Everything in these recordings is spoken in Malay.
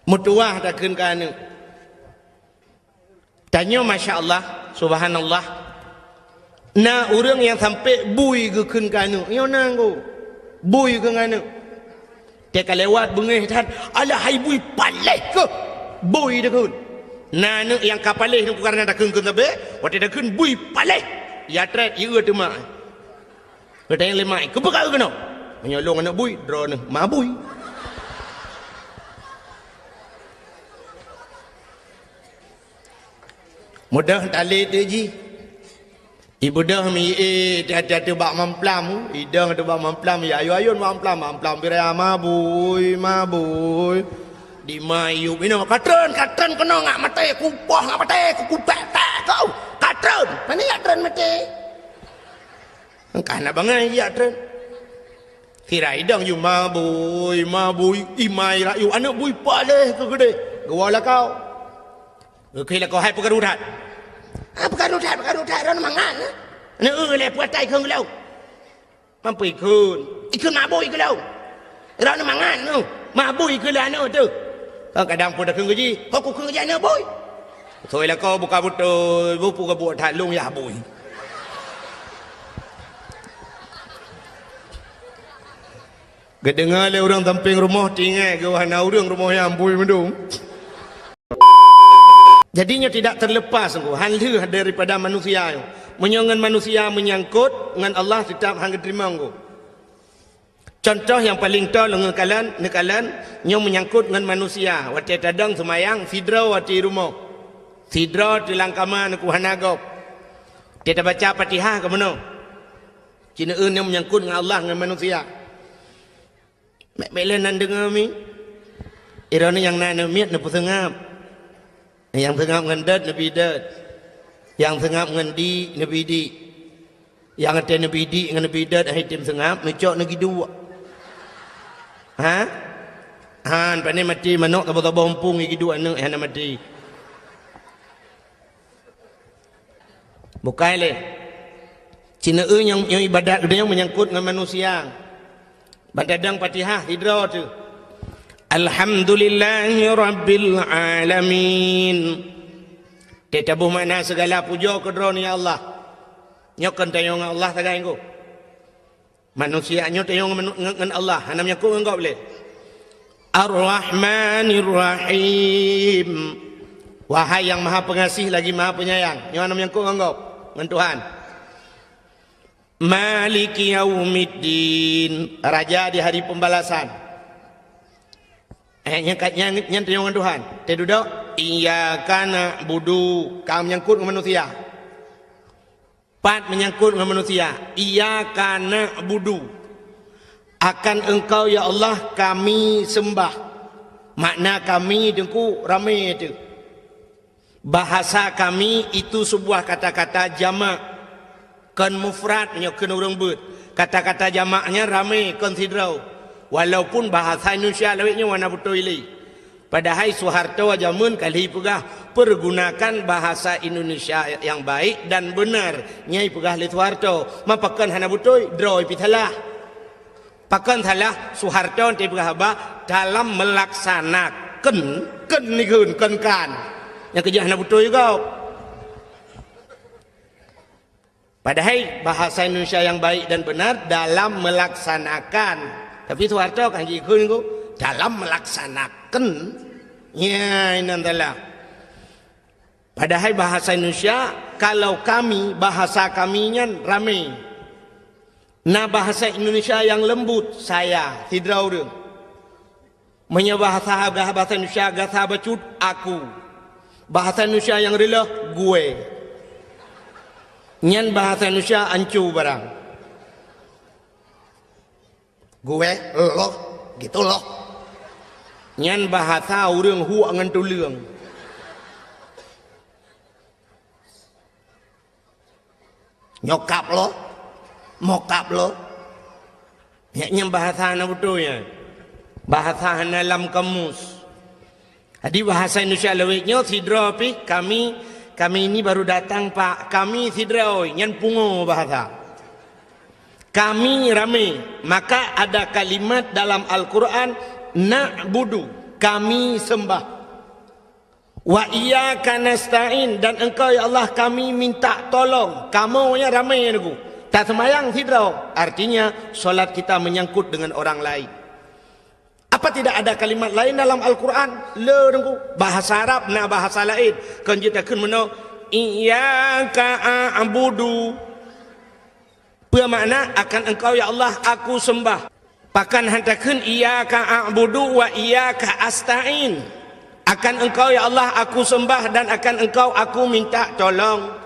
mutuah dah kun kana tanya masya Allah subhanallah na orang yang sampai bui ke kun kana yo nanggo bui ke ngana dia lewat bengih tan ala hai bui paleh ke bui dah kun na yang kapaleh tu karena dah kun tabe waktu dah kun bui paleh ya tret ya tu mak kata yang lemai ke bekal kena menyolong anak bui drone mabui mudah tali tu ji ibu dah mi ada bak mamplam idang ada bak mamplam ya ayu mamplam birai mabui di mayu bina katron kena ngak mati kupah ngak mati kupek kau katron mana ya katron mati kana bangai ya katron kira idang you mabui imai ra you anak bui paleh ke gede gawala kau kira kau hai pegarudat pegarudat ron mangan ne le puat tai khung lau mampu ikun mabui ke lau ron mangan nu mabui ke la no tu kau kadang pun dah khung ji kau ku khung ja ne bui thôi là kau buka betul bupu ke buat thalung ya bui kedengar le orang tamping rumah tinggal ke wana orang rumah yang bui mendung. Jadinya tidak terlepas hal daripada manusia menyongan manusia menyangkut dengan Allah tetap hang terima engko. Contoh yang paling tahu nekalan yang menyangkut dengan manusia wati tadang semayang sidra wati rumah sidra di langkama ku hanagop kita baca Fatihah ke mana cina yang menyangkut dengan Allah dengan manusia Mela nan dengar mi irana yang nana miat na pusengap yang sengap ngan dat nabi dat yang sengap ngan di nabi di yang ada nabi di ngan nabi dat hai tim sengap mecok nagi dua han pane mati manok tabo ompung iki dua nang hana mati bukai le cina yang ibadat dia yang menyangkut dengan manusia Badadang Fatihah hidra tu. Alhamdulillahi Rabbil Alamin. Tetabu makna segala puja kedron ya Allah. Nyokan tayong Allah tagai engko. Manusia nyo tayong ngan Allah, hanam nyako engko boleh. Ar-Rahmanir Rahim. Wahai yang Maha Pengasih lagi Maha Penyayang. Nyo hanam nyako engko ngan Tuhan. Maliki yaumiddin, raja di hari pembalasan. Yang dengan Tuhan. Tidak iyyaka na'budu, kamu menyangkut dengan manusia. Pat menyangkut dengan manusia. Iyyaka na'budu, akan engkau ya Allah kami sembah. Makna kami dengku ramai itu. Bahasa kami itu sebuah kata-kata jamak. Kan mufrad menyokkan orang ber kata-kata jamaknya ramai konsiderau walaupun bahasa Indonesia lewatnya warna betul ini padahal Soeharto zaman kali pegah pergunakan bahasa Indonesia yang baik dan benar nyai pegah li Soeharto mapakan hana betul draw pitalah pakan salah Soeharto ti pegah ba dalam melaksanakan kan yang kerja hana betul juga. Padahal bahasa Indonesia yang baik dan benar dalam melaksanakan. Tapi Soeharto kan ikut itu dalam melaksanakan. Ya ini adalah. Padahal bahasa Indonesia kalau kami bahasa kaminya ramai. Nah bahasa Indonesia yang lembut saya hidrau dia. Bahasa Indonesia gasa bacut aku. Bahasa Indonesia yang rela gue. Nyan bahasa Indonesia ancu barang. Gue lo gitu loh. Nyan bahasa urang hu angan tuleung. Nyokap lo, mokap lo. Nyan bahasa na betulnya. Bahasa dalam kamus. Jadi bahasa Indonesia lewatnya sidra pi kami ini baru datang Pak, kami sidraoi, nyan pungo bahasa. Kami ramai, maka ada kalimat dalam Al-Quran na'budu, kami sembah. Wa iyyaka nasta'in, dan engkau ya Allah kami minta tolong. Kamu yang ramai aku. Tak sembahyang tidak. Artinya solat kita menyangkut dengan orang lain. Apa tidak ada kalimat lain dalam Al-Quran? Bahasa Arab na bahasa lain. Kan kita kun meno iyyaka a'budu. Bermakna akan engkau ya Allah aku sembah. Pakan hantakeun iyyaka a'budu wa iyyaka asta'in. Akan engkau ya Allah aku sembah dan akan engkau aku minta tolong.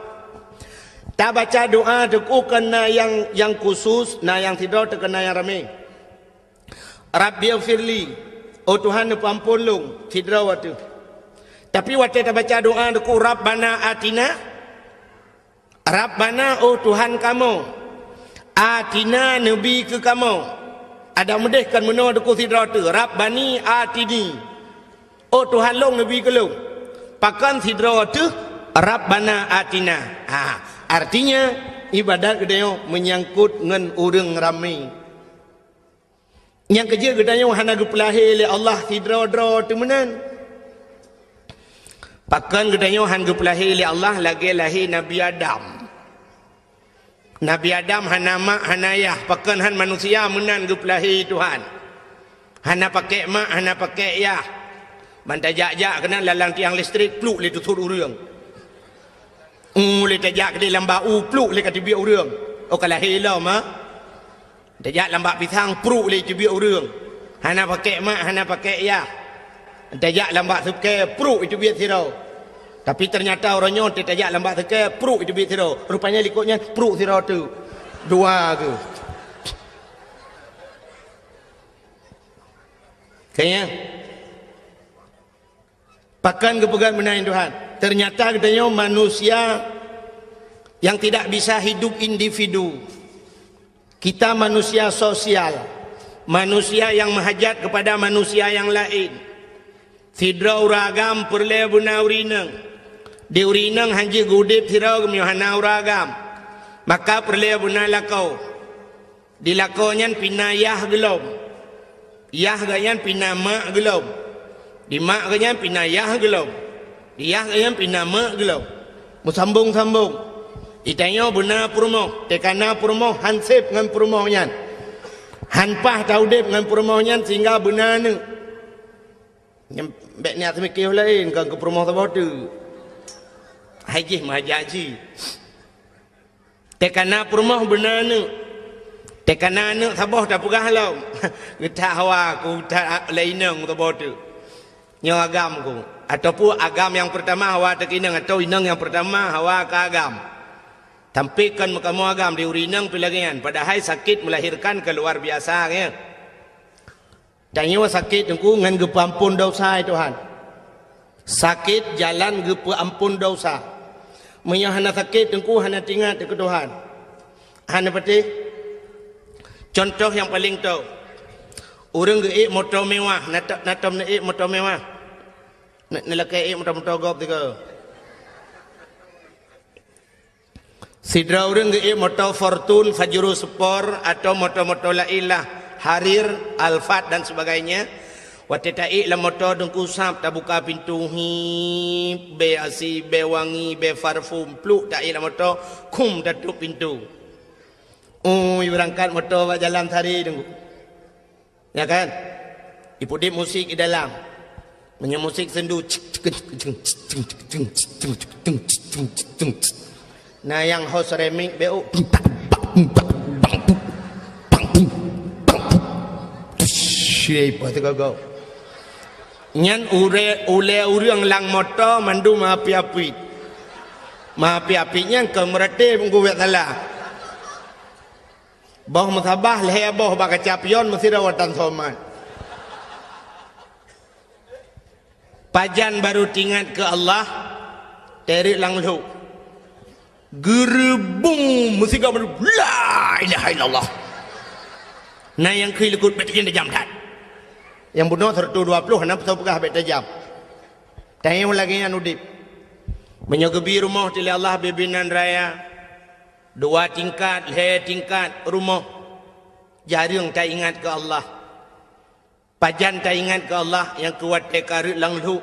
Tak baca doa deku kena yang khusus, nah yang tidak terkena yang ramai. Rabbighfirli, oh Tuhan ampun long, tidak waktu. Tapi waktu tak baca doa deku Rabbana atina. Rabbana oh Tuhan kamu. Atina nabi ke kamu. Ada mudah kan menurut deku tidak tu. Rabbani atini. Oh Tuhan long nabi ke long. Pakan tidak tu Rabbana atina. Artinya ibadat gedanya menyangkut dengan orang ramai. Yang kerja gedanya hana gepelahi oleh Allah tidra-dra tu menan. Pakan gedanya hana gepelahi oleh Allah lagi lahir Nabi Adam. Nabi Adam hana mak hana ayah, pakan han manusia menan gepelahi Tuhan. Hana pakai mak hana pakai ayah. Bantai jak-jak kena lalang tiang listrik pluk le tutur urang. Le tajak ke dalam bau pluk le kat biak urang. Oh kalau hilau mah. Tajak lambak pisang pluk le biak urang. Hana pakai mak hana pakai ayah. Tajak lambak suke pluk itu biak sirau. Tapi ternyata orangnya tajak lambak suke pluk itu biak sirau. Rupanya likutnya pluk sirau tu. Dua tu. Kayaknya pakan kepegang menaik Tuhan. Ternyata katanya manusia yang tidak bisa hidup individu. Kita manusia sosial. Manusia yang menghajat kepada manusia yang lain. Sidra uragam perle buna urinang. Di urinang hanji gudip sidra kemiohana uragam. Maka perle buna lakau. Di lakonyan pinayah gelom. Yah ganyan pinama gelom. Di mak ganyan pinayah gelom. Dia yang pinama gelap. Musambung-sambung. Itanya benar purmo. Tekana purmo hansip dengan purmonya. Hanpah taudip dengan purmonya sehingga benar ni. Nyembek niat mikir lain kan ke purmo sebab tu. Haji mahaji. Tekana purmo benar ni. Tekana ni sabah dah pegah lau. Kita hawa ku tak lainang sebab tu. Yang agam ku. Ataupun agam yang pertama hawa tak inang atau inang yang pertama hawa ke agam. Tampilkan kamu agam di urinang pilagian. Padahal sakit melahirkan keluar biasa ya. Dan nyawa sakit tengku ngan gepa ampun dosa Tuhan. Sakit jalan gepa ampun dosa. Menyah hana sakit tengku hana tinggal ke Tuhan. Hana pati. Contoh yang paling tahu. Orang geik motor mewah, natam naik motor mewah. Nelakai motor-motor gop tiga. Sidra orang ke motor Fortune, Fajro Sport atau motor-motor lailah, Harir, Alphard dan sebagainya. Waktu taik lah motor dengku sap tak buka pintu hi, be asi, be wangi, be parfum, pluk taik lah motor, kum tutup pintu. Berangkat motor jalan sehari dengku. Ya kan? Ipudip musik di dalam. Punya musik sendu. Nah yang host remix BO. Siapa tu kau? Nyan ule urang lang motor mandu maapi-api. Maapi-apinya ke merate menggugat salah. Bawah musabah leher bawah baka capion mesti rawatan somat. Pajan baru tingat ke Allah, terik lang lu. Gerebung mesti kau baru la ilaha illallah. Nah yang kelekut betul jam dah. Yang bunuh 120 hendak tahu pegah betul jam. Tanya lagi yang udip. Menyogebi rumah tili Allah bebinan raya. 2 tingkat, 3 tingkat rumah. Jarang tak ingat ke Allah. Pajan tak ingat ke Allah yang kuat teka lang lu.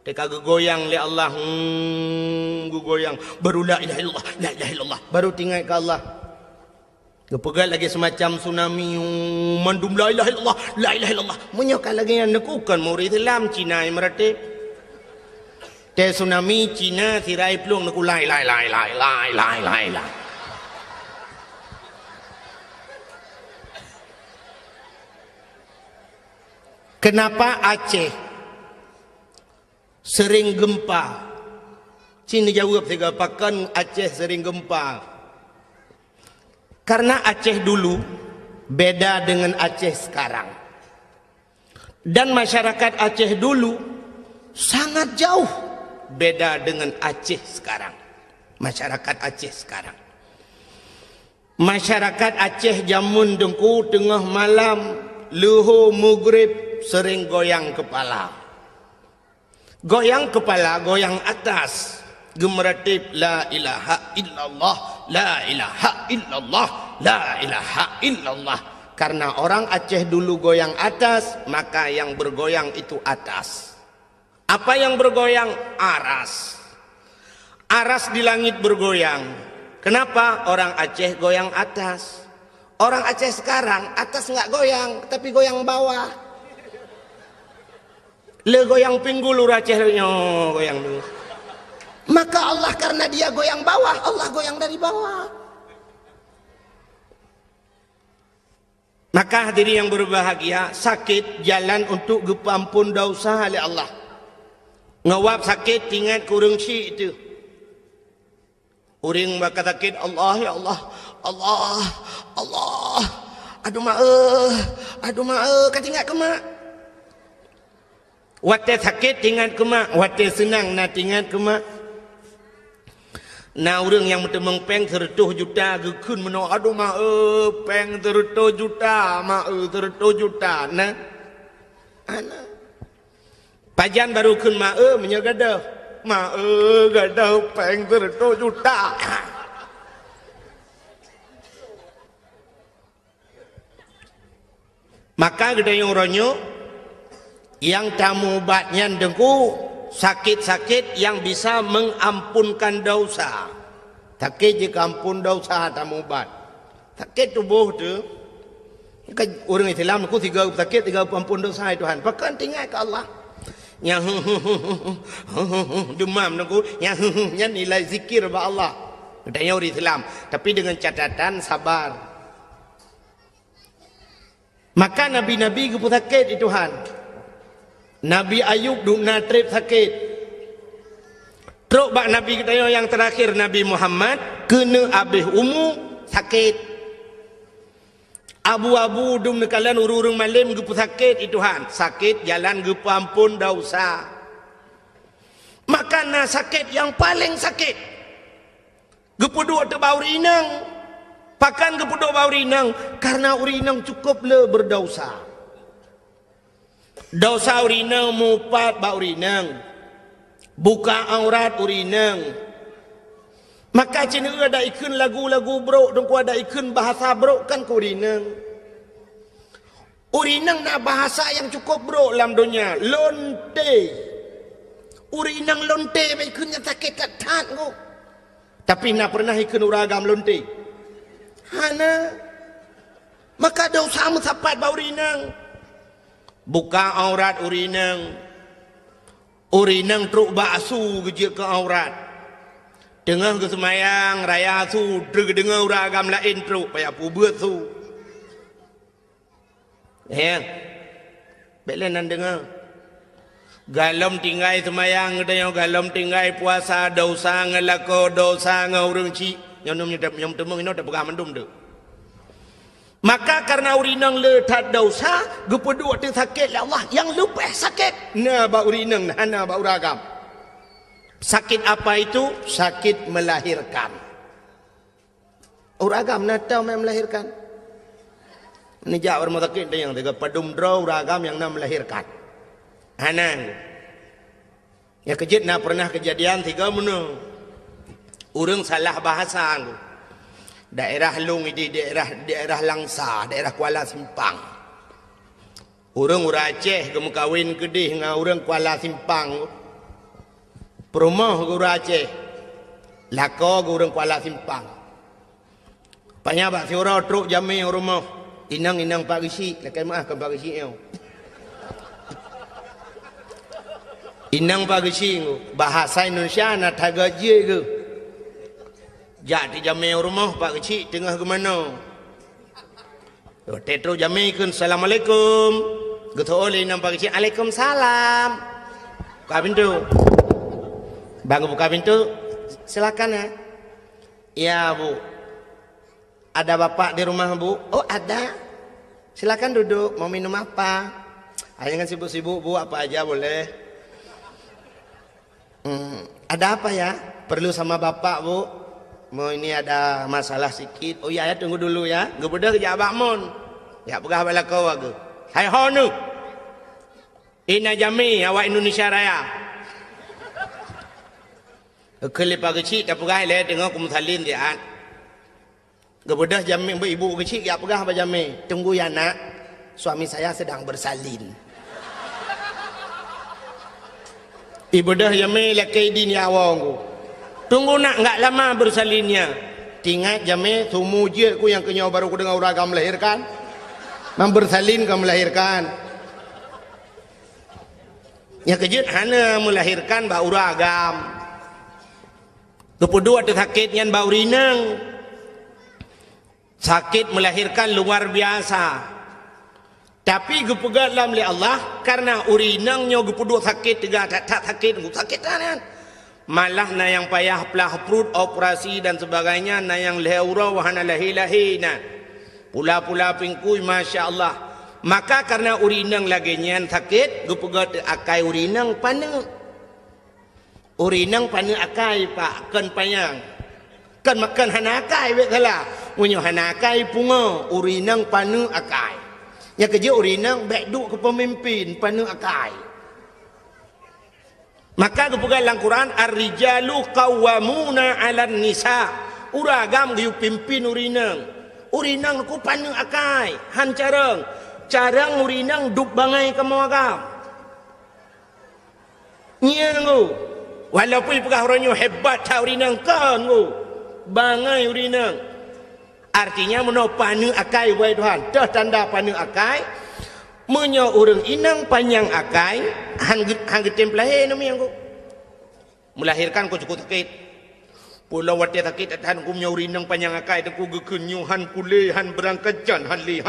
Teka goyang le Allah. Goyang. Baru la ilaha illallah. La ilaha illallah. Baru tinggal ke Allah. Kepegal lagi semacam tsunami. Mandum la ilaha illallah. La ilaha illallah. Menyokal lagi yang nekukan murid Islam Cina yang meratip. Te tsunami Cina sirai pelung neku la ilaha illallah. Kenapa Aceh sering gempa? Cina jawab saya pakan Aceh sering gempa. Karena Aceh dulu beda dengan Aceh sekarang. Dan masyarakat Aceh dulu sangat jauh beda dengan Aceh sekarang. Masyarakat Aceh sekarang. Masyarakat Aceh jamun dengku tengah malam luhur maghrib sering goyang kepala. Goyang kepala, goyang atas. Gemeratip la ilaha illallah, la ilaha illallah, la ilaha illallah. Karena orang Aceh dulu goyang atas, maka yang bergoyang itu atas. Apa yang bergoyang? Aras. Aras di langit bergoyang. Kenapa orang Aceh goyang atas? Orang Aceh sekarang atas nggak goyang, tapi goyang bawah. Le goyang pinggul Aceh goyang dulu. Maka Allah karena dia goyang bawah, Allah goyang dari bawah. Maka hadirin yang berbahagia, sakit jalan untuk gepampun dosa oleh Allah. Ngawap sakit ingat kurang syik itu. Uring bakal sakit Allah ya Allah, Allah, Allah. Aduh maaf, kata ingat ke mak. Wate sakit ingat ke mak, wate senang nak ingat ke mak. Nah orang yang bertemang peng 100 juta gekun meno aduh maaf peng 100 juta maaf 100 juta nah ana pajan baru kun maaf menyagadah maaf gadah peng 100 juta. Maka gede yang ronyo yang tamu obatnya dengku sakit-sakit yang bisa mengampunkan dosa. Sakit jika ampun dosa tamu obat. Sakit tubuh tu. Orang Islam aku 3 sakit 3 ampun dosa Tuhan. Pakan tinggal ke Allah. Yang demam aku, yang nilai zikir ba Allah. Katanya orang Islam, tapi dengan catatan sabar. Maka nabi-nabi gepu sakit itu Tuhan. Nabi Ayub dukna trip sakit. Teruk bak Nabi kita yang terakhir Nabi Muhammad kena habis umur sakit. Abu-abu dum nekalan urung malam gepu sakit itu han. Sakit jalan gepu ampun dosa. Maka na sakit yang paling sakit. Gepu dua te bau rinang. Pakan gepu dua bau rinang karena urinang cukup le berdosa. Dosa urinang mupat ba urinang. Buka aurat urinang. Maka cina ada ikun lagu-lagu bro, dengku ada ikun bahasa bro kan ku urinang. Urinang na bahasa yang cukup bro dalam dunia. Lonte. Urinang lonte ba ikunnya sakit katat ku. Tapi na pernah ikun uragam lonte. Hana. Maka dosa sapat ba urinang. Buka aurat urinang. Urinang truk baksu kerja ke aurat. Tengah ke semayang raya su dengar uragam lain truk payah buat su. Ya. Belenan dengar. Galom tinggal semayang katanya galom tinggal puasa dosa ngelako dosa ngaurang cik. Yang temung ini tak pegang mendum tu. Maka karena urinang letak dosa, gepedua tu sakit ya Allah yang lupa sakit. Nah ba urinang nah ba uragam. Sakit apa itu? Sakit melahirkan. Uragam nak tahu melahirkan. Ini jawab orang sakit dia yang tiga padum draw uragam yang nak melahirkan. Hanan. Ya kejut nak pernah kejadian 3 menu. Urang salah bahasa aku. Daerah Long di daerah Langsa, daerah Kuala Simpang. Orang Aceh kamu kawin kedih dengan orang Kuala Simpang. Perumah ke orang Aceh. Laka ke orang Kuala Simpang. Panya bak siora truk jami rumah. Inang Pak Risi. Lekai maafkan Pak Risi ni. Inang Pak Risi ni. Bahasa Indonesia nak tagaji ke. Jadi jami rumah Pak Risi tengah ke mana. Tetro jami kan. Assalamualaikum. Gitu oleh nampak kecil. Waalaikumsalam. Buka pintu. Bang buka pintu. Silakan ya. Ya bu. Ada bapak di rumah bu? Oh ada. Silakan duduk. Mau minum apa? Jangan sibuk-sibuk bu. Apa aja boleh. Ada apa ya? Perlu sama bapak bu? Mau ini ada masalah sedikit. Oh iya ya tunggu dulu ya. Gebudah kerja abak mon. Ya pegah bala kau aku. Hai honu. Ina jami awak Indonesia Raya. Kelip kecil tak pegah le tengok kumsalin dia. Gebedah jami ibu kecil ya pegah apa jami. Tunggu ya nak. Suami saya sedang bersalin. Ibu dah jami lakai din ya awang. Tunggu nak enggak lama bersalinnya. Tingat jami tumu je ku yang kenyau baru ku dengar uragam melahirkan. Bersalin kau melahirkan. Yang kejut hana melahirkan bau ragam. Kedua sakit yang bau rinang. Sakit melahirkan luar biasa. Tapi gepegat dalam oleh Allah karena urinangnya gepuduk sakit tiga tak sakit kan. Malah na yang payah pelah perut operasi dan sebagainya na yang leura wahana lahilahina. Pula-pula pingkui Masya Allah. Maka karena urinang lagi nyan sakit, gupegat akai urinang pana. Urinang pana akai pak, kan payang. Kan makan hana akai betala. Munyo hana akai punga, urinang pana akai. Yang kerja urinang baik duk ke pemimpin pana akai. Maka gupegat dalam Quran ar-rijalu qawwamuna 'alan nisa. Uragam giu pimpin urinang. Urinang ku panu akai han carang urinang duk bangai kamu agam nyengu walaupun pegah orangnya hebat ta urinang kan ku bangai urinang artinya meno panu akai wahai Tuhan dah tanda panu akai menyo urang inang panjang akai han getem lahir nami ku melahirkan ku cukup sakit. Pulau wati sakit han kumnya urinang panjang akai tu ku gekenyuhan kulehan berangkajan hanli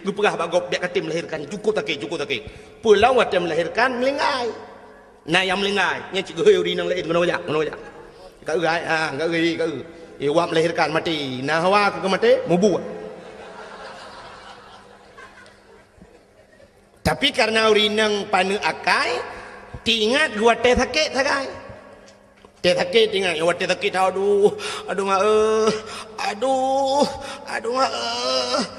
gu pegah bagop dia kata melahirkan cukup sakit pulau wati melahirkan melingai nah yang melingai nya cik geuy urinang lain ngono aja ka euy ka euy wap melahirkan mati nah hawa ke mati mubu. Tapi karena urinang panu akai tingat gua teh sakit sagai. Teh sakit ingat, ya teh sakit aduh ngak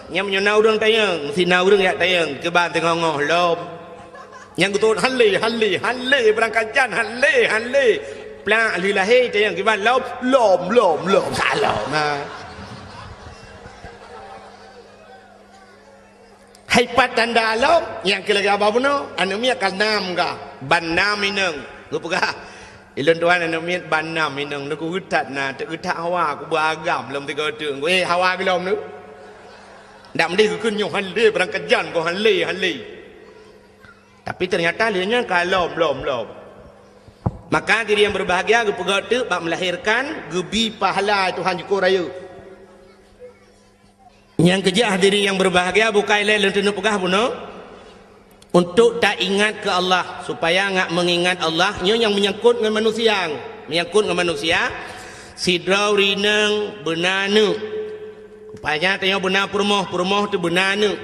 nyam nyona urang tayang, sina urang ya tayang ke ban tengah ngoh lom. Yang betul halle berangkajan halle. Plak lilahi tayang ke ban lom salam. Hai pat tanda lom yang kelaga babuno anu mi akal nam ga ban nam ineng. Gupega Ilun Tuhan anu miet banam minang nu ku utat na te utat hawa ku beragam lom tiga teung ku hawa bilom nu ndak mesti ku kunyo halle berangkajan ku halle tapi ternyata lianya kalom lom maka diri yang berbahagia ku pegatu bak melahirkan gebi pahala Tuhan syukur raya yang kejah diri yang berbahagia bukai lain lentenu pegah buno untuk tak ingat ke Allah supaya ngak mengingat Allah nyo yang menyangkut dengan manusia sidrau rinang benanu upaya tanya benar permoh tu benanu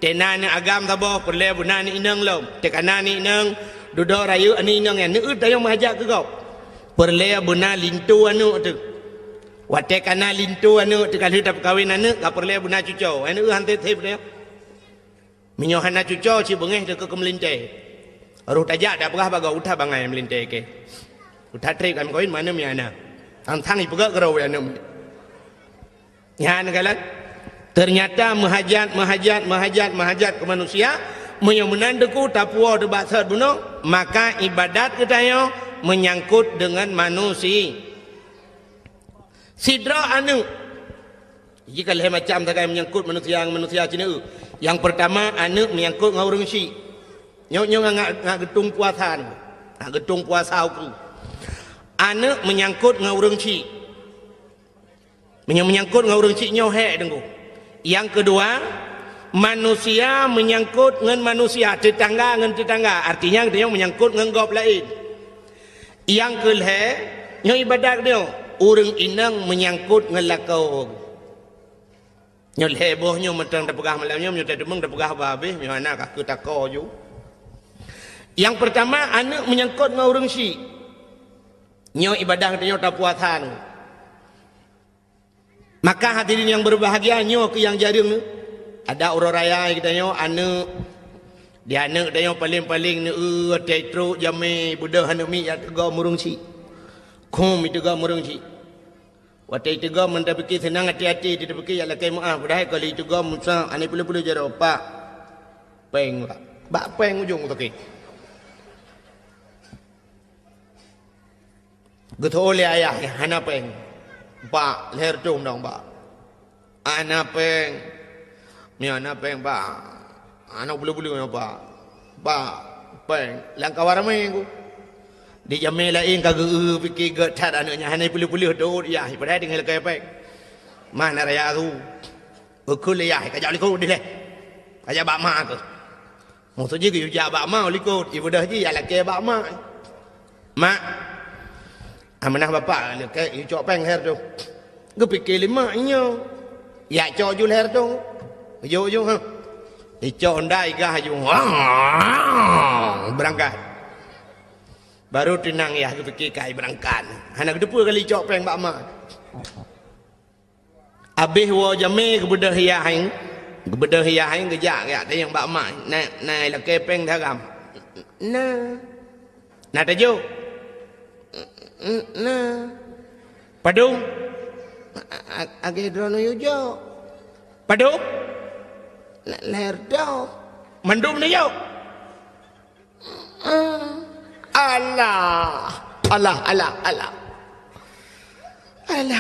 tenana agam tabo perle benani inang lom tekanani inang duduk rayu ani inang yang neut tayang mahajak ke kau perle benar lintu anu tu wate kana lintu anu tu kalau tak kawin anu ka perle benar cucau anu hantet tep dia minyohan na cuco si bengeh de ke melinte aruh tajak dak pegah baga utah bangai melinte ke utah trek kami kawin mana mi ana tang i pegak gerau ya nam ya nagalan ternyata menghajat ke manusia menandaku tapua de baksat buno, maka ibadat kita yo menyangkut dengan manusia. Sidra anu jika leh macam tak menyangkut manusia Cina. Yang pertama anu menyangkut dengan orang Syiah. Nyok ngak getung puasa ni. Ngak getung puasa aku. Anu menyangkut dengan orang Syiah. Menyangkut dengan orang Syiah nyohek dengku. Yang kedua, manusia menyangkut dengan manusia, tetangga dengan tetangga. Artinya dia menyangkut dengan gop lain. Yang kelih, nyo ibadat dia, orang inang menyangkut dengan lakau. Nyo leboh nyo mentang dak pegah malamnya, nyo tak demeng dak pegah habis, nyo anak aku takau ju. Yang pertama, anak menyangkut dengan orang Syiah. Nyo ibadah dia tak puasa. Maka hadirin yang berbahagia, nyo ke yang jaring ni. Ada orang raya kita nyo anak dia anak dia paling-paling ni tetro jame budak anak mi ya tega murung si. Kum itu ga murung si. Watai tega men tak fikir senang hati-hati dia fikir ya lakai maaf dah kali itu ga musa ane pula-pula jaro pak. Peng pak. Bak peng ujung tu ke. Getole ayah hana peng. Pak leher tung dong pak. Ana peng. Ni ana peng pak. Ana bulu-bulu ni pak. Pak peng. Langkah waramai aku. Di jamai lain kagak fikir getat anaknya hana pulu-pulu tu ya. Padahal dengan lekai peng. Mana raya aku. Aku leyah kajak likut dia leh. Kajak bak mak aku. Maksudnya ke ujak bak mak likut. Ibu dah je ya lekai bak mak. Mak. Amanah bapak lekai ujak peng her tu. Gue fikir limanya. Ya cok ju leher tu. Yo ha. Cok ndai gah ju. Berangkat. Baru tenang ya gue fikir kai berangkat. Anak kedua kali cok peng bak mak. Habis wa jame ke bedah hiahin. Ke bedah hiahin kejak ya dia yang bak mak. Nai lekai peng daram. Nah. Nah tajuk. Nah. Padung. Age drono yujo. Padung. Leher dah. Mandum ni yo. Allah. Alah,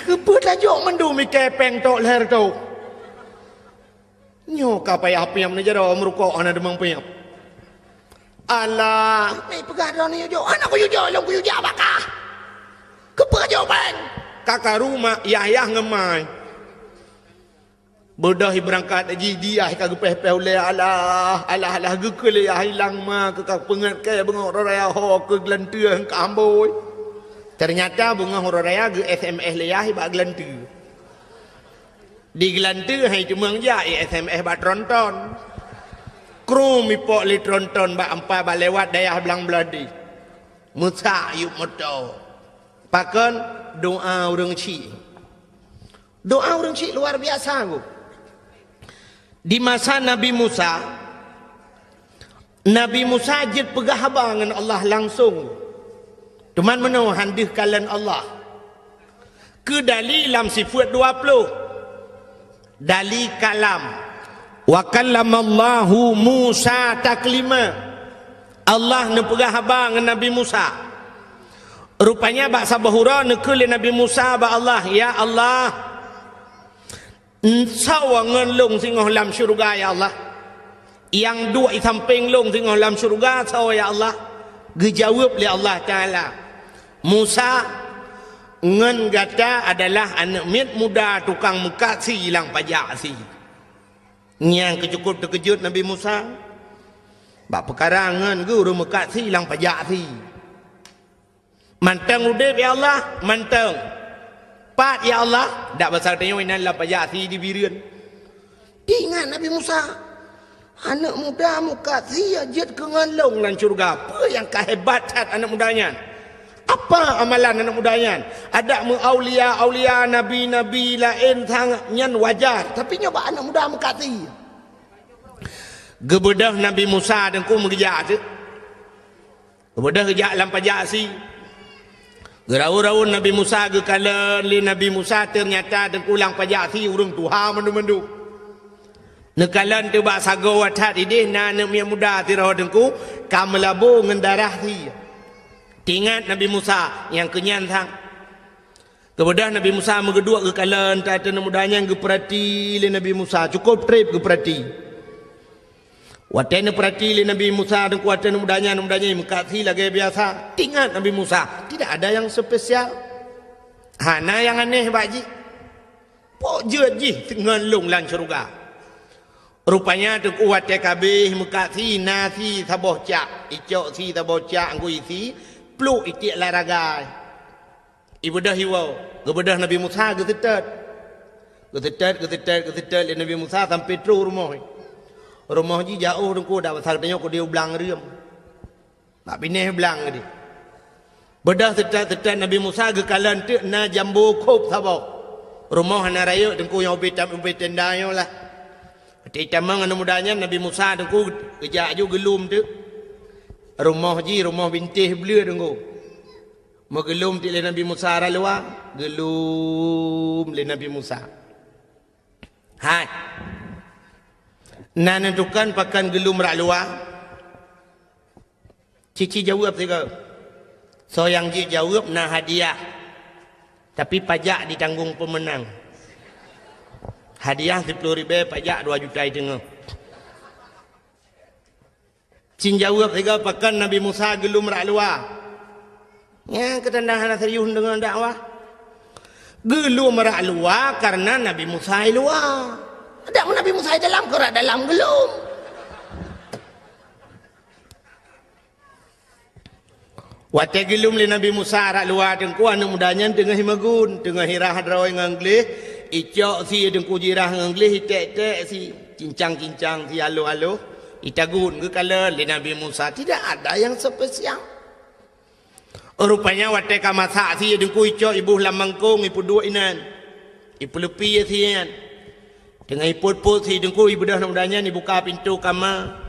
apa tajuk mandum ikai peng tok leher tu. Nyo ka payah piam ni jaro merukok ana demang piam. Allah, ni pegah drono yujo. Anak ku yujo, long ku yujo bakah. Kepa jawapan kakak rumah yah ngemai bedah berangkat haji dia kagak peh-peh oleh alah gekel ya hilang ma kekak pengat ke bengok raya ho ke gelanteur ke amboi ternyata bunga raya ge SMS leyah ba gelanteur di gelanteur hai cumang ja SMS ba tronton kru mi pok li tronton ba ampa ba lewat dayah belang beladi musa yuk moto. Pakan doa orang Syiah. Doa orang Syiah luar biasa aku. Di masa Nabi Musa jid pegah dengan Allah langsung. Tuman mana handih kalian Allah. Ke dali lam sifat 20. Dali kalam. Wa kallamallahu Musa taklima. Allah ne pegah dengan Nabi Musa. Rupanya bahasa bahura nekul Nabi Musa ba Allah ya Allah sawa ngelung singoh lam syurga ya Allah yang dua samping long singoh lam syurga sawa ya Allah gejawab li Allah Ta'ala Musa ngen gata adalah anak mit muda tukang mekasi hilang pajak si yang kecukup terkejut Nabi Musa bak perkara ngen guru mekasi hilang pajak si mantang udip ya Allah, mantang. Pat ya Allah, dak besar tanya inan la pajasi di birian. Ingat Nabi Musa, anak muda muka sia jet ke ngalong lan syurga. Apa yang kehebatan anak mudanya? Apa amalan anak mudanya? Ada mu aulia nabi lain sangat nyan wajar, tapi nyoba anak muda muka sia. Gebedah Nabi Musa dan ku mengejar tu. Gebedah kejak lam pajasi. Gerau-rau Nabi Musa ke kala li Nabi Musa ternyata dan ulang pajak si urung Tuhan mendu-mendu. Nekalan tu bak sago watat idih na nak mia muda tirah dengku kam melabu ngan darah ti. Tingat Nabi Musa yang kenyan thang. Kemudian Nabi Musa megedua ke kalan tata mudanya ke perhati le Nabi Musa cukup trip ke perhati. Watene perhati le Nabi Musa dengku watene mudanya mengkati lagi biasa. Tingat Nabi Musa tidak ada yang spesial. Hana yang aneh baji. Pok je dengan lung lan syurga. Rupanya tu kuat kabeh muka si nasi saboh cak icok si saboh cak ngui si pluk itik laragai ibadah hiwau gebedah Nabi Musa getetet le Nabi Musa sampai tru rumah ji jauh dengku dak pasal tanya ko dia belang riem nak pineh belang dia bedah tetet Nabi Musa ge kalan tu na jambu kop saboh rumah na raya dengku yang ubi tenda yo lah. Ketika mana mudanya Nabi Musa dengku kejak ju gelum tu. Rumah bintih belia dengku. Mau gelum ti le Nabi Musa ra luar, gelum le Nabi Musa. Hai. Nak nentukan pakan gelum ra luar. Cici jawab tiga. So yang ji jawab na hadiah. Tapi pajak ditanggung pemenang. Hadiah 10.000 pajak 2 juta tengah. Cin jawab tiga pakan Nabi Musa gelum rak luar. Ya ketandahan serius dengan dakwah. Gelum rak luar karena Nabi Musa luar. Ada Nabi Musa dalam kerak dalam gelum. Wate gelum le Nabi Musa rak luar tengku anu mudanya tengah himagun, tengah hirah drawai ngangglih. Icok si dengku jirah nganglih tek si cincang si halo itagun ke kala le Nabi Musa tidak ada yang spesial. Rupanya wate ka masak si dengku icok ibu lamangkung ibu dua inan. Ibu lepi si kan. Dengan iput si dengku ibu dah mudanya ni buka pintu kamar.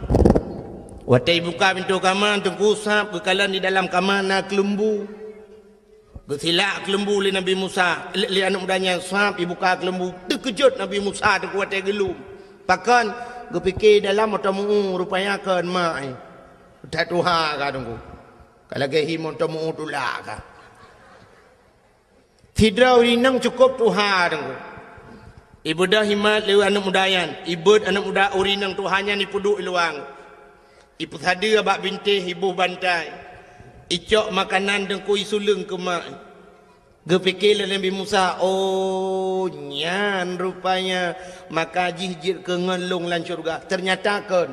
Wate buka pintu kamar dengku sap ke kala di dalam kamar na kelembu. Bersilak kelembu le Nabi Musa le anak mudanya sahab dibuka kelembu terkejut Nabi Musa tu kuat gelum pakan gepikir dalam otamu rupanya kan mai dah tuha ka tunggu kalau ke him otamu tulah ka tidak urinang cukup tuha tunggu ibu dah himat le anak mudayan ibu anak muda urinang tuhanya ni puduk luang ibu tadi abak bintih ibu bantai icok makanan dengku isulung ke mak. Gepikir Nabi Musa, oh nyan rupanya maka jihjir ke ngelung lan syurga. Ternyata kan.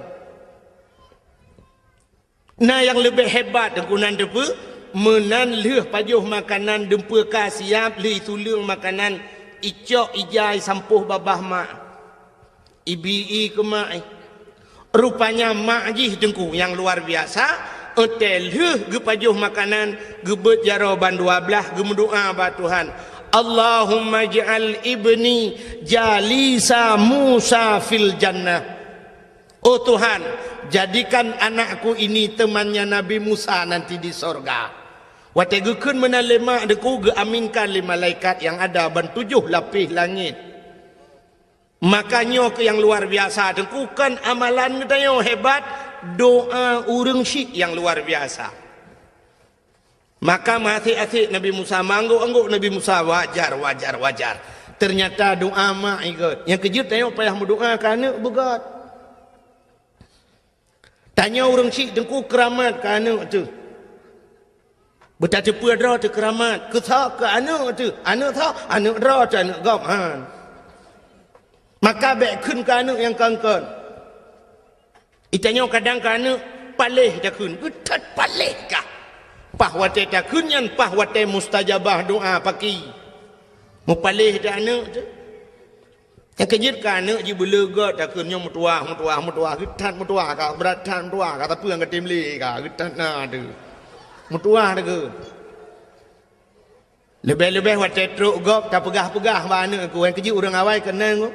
Nah yang lebih hebat dengku nan depa menan leh pajuh makanan dempa ka siap le isulung makanan icok ijai sampuh babah mak. Ibi ke mak. Rupanya mak jih dengku yang luar biasa. Hotel gepajuh makanan gebet jaroban 12 gemendoa ba Tuhan Allahumma ja'al ibni jalisa Musa fil jannah. Oh Tuhan, jadikan anakku ini temannya Nabi Musa nanti di sorga. Wategukeun meunang lemak deku geaminkan li malaikat yang ada ban 7 lapis langit. Makanya ke yang luar biasa deku kan amalan kita hebat. Doa urang syik yang luar biasa. Maka masih Nabi Musa mangguk-angguk Nabi Musa wajar. Ternyata doa mak ikut. Yang kejut tengok payah berdoa kerana begat. Tanya urang syik dengku keramat kerana tu. Betapa dra tu keramat. Kesak ke anak tu. Anak tak anak dra tu anak gam. Maka baik kun ke anak yang kangkan. Itanya kadang kana palih dah kun. Getat palih kah? Pahwate dah kunyan pahwate mustajabah doa paki. Mu palih dah anak tu. Yang kejut ka anak ji belega dah kunnya mutuah getat mutuah ka beratan mutuah ka tapi yang ketimli ka getat na tu. Mutuah dah ke. Lebih-lebih wate truk gop tak pegah-pegah ba anak ku yang kejut urang awai kenang ku.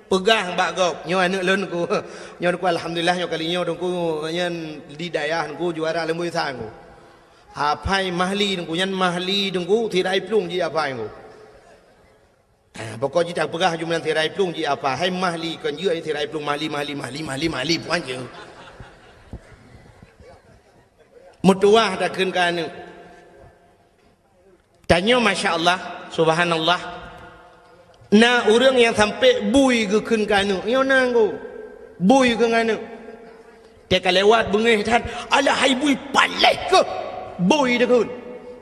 Pegah bak gop nyo anak lun ku nyo ku alhamdulillah nyo kali nyo dongku nyen di dayah ku juara lembui sang ku apai mahli dongku nyen mahli dongku tirai plung ji apai ku pokok ji tak perah jumlah tirai plung ji apa hai mahli kan je tirai plung mahli puan je mutuah tak keun ka anu tanya masya-Allah subhanallah na orang yang sampai bui ke keun ka anu yo nang go bui ke nganu teka lewat bengih tan ala hai bui paleh ke bui dah keun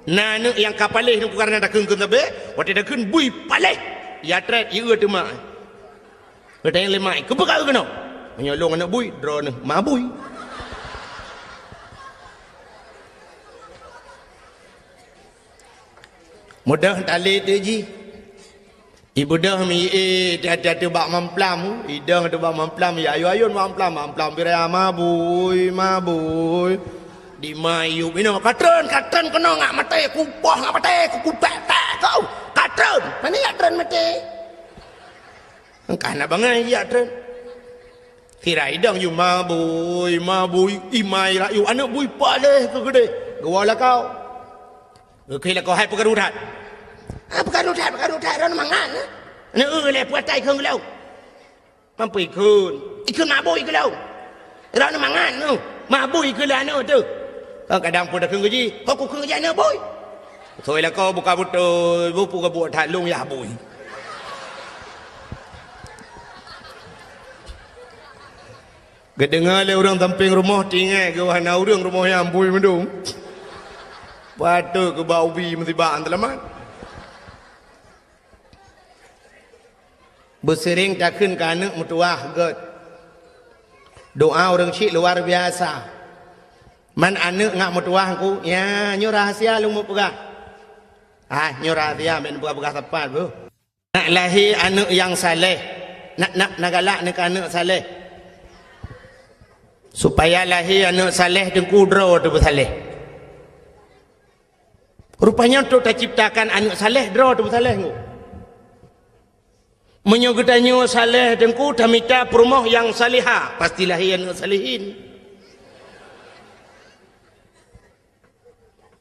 na anu yang kapaleh tu karena dah keun tabe waktu dah keun bui paleh ya tret ya tu mak bertanya lemai ke bekal ke no menyolong anak bui draw ni mabui mudah tali tu ji ibu dah mi dah bak mamplam idang tu bak mamplam ya ayo mamplam birai mabui di mayu bino katren kena ngak mate kupah ngak mate kupek tak kau katren mana ya tren mate engkau nak bangai ya tren kira idang you mabui imai rayu anak bui paleh ke gede gawala kau kira kau hai pegarudat pegarudat ron mangan ne le puat tai khung lau mampu ikun mabui ke lau ron mangan no mabui ke la no tu kadang pun dah khung ji kau ku khung ja ne bui thôi là kau buka betul buka buat tak long ya bui kedengar le orang tamping rumah tinggal ke wahana orang rumah yang bui mendung patut ke bau bi mesti baan telamat bersering tak keun ka anak mutuah god doa orang cik luar biasa man anak ngak mutuah ku ya nyo rahasia lu mau pegah nyo rahasia men pegah tepat bu nak lahir anak yang saleh nak galak nak anak saleh supaya lahir anak saleh dengku dro tu saleh rupanya tu tak ciptakan anak saleh dro tu saleh ku menyogedanyo saleh dengku tamita perumah yang salihah pastilah anak salihin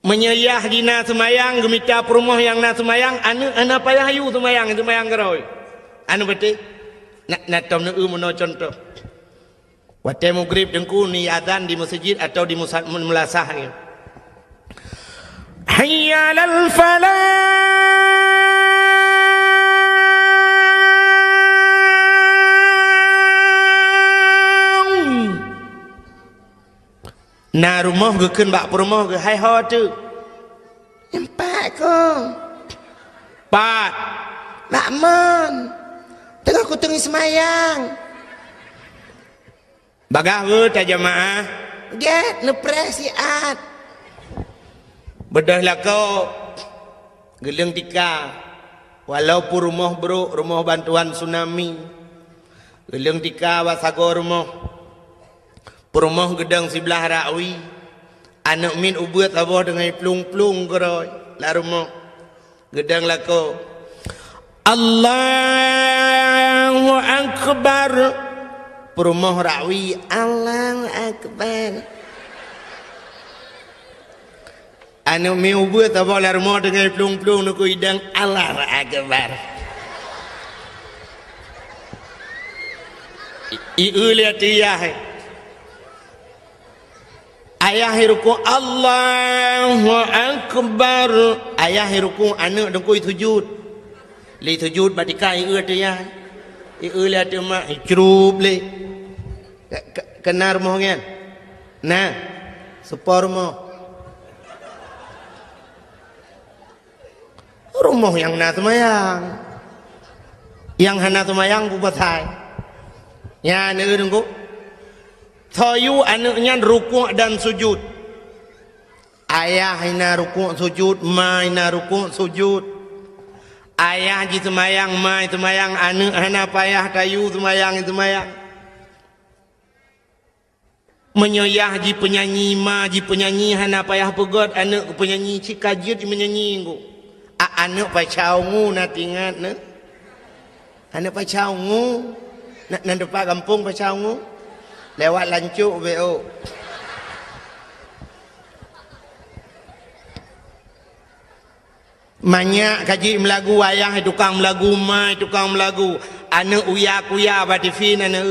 menyayah dina semayang gemita perumah yang na semayang anak payah ayu semayang geroi anu betul nak tom nu mono contoh waktu maghrib dengku ni azan di masjid atau di mulasah ni hayya lal falah na rumah ke keun bak perumah ke hai ho tu empat ko pat lakman tengah ku tengi semayang bagah we ta jemaah get nepres siat bedah lah kau geleng tika walaupun rumah bro rumah bantuan tsunami geleng tika wasago rumah perumah gedang sebelah rakwi anak min ubuat abah dengan plung-plung geroi la rumah gedang lako Allahu Akbar perumah rakwi Allahu Akbar anak min ubuat abah la rumah dengan plung-plung nuku idang Allahu Akbar lihat dia ayah ruku Allahu Akbar ayah ruku anak dengku sujud li sujud batika tu ya lihat tu mak cerub le kena rumah kan nah separ rumah yang na semayang yang hana semayang buat hai ya ne dengku Thayu anaknya rukuk dan sujud. Ayah ina rukuk sujud, ma ina rukuk sujud. Ayah ji semayang, ma semayang, anak hana payah tayu semayang semayang. Menyoyah ji penyanyi, ma ji penyanyi hana payah pegot, anak penyanyi cikajut ji menyanyi nggu. Anak pacau ngu nak ingat ne. Anak pacau ngu nak depan kampung pacau ngu. Lewat lancuk BO Banyak kaji melagu wayang, tukang melagu mai, tukang melagu. Anak uya-kuya batifin anak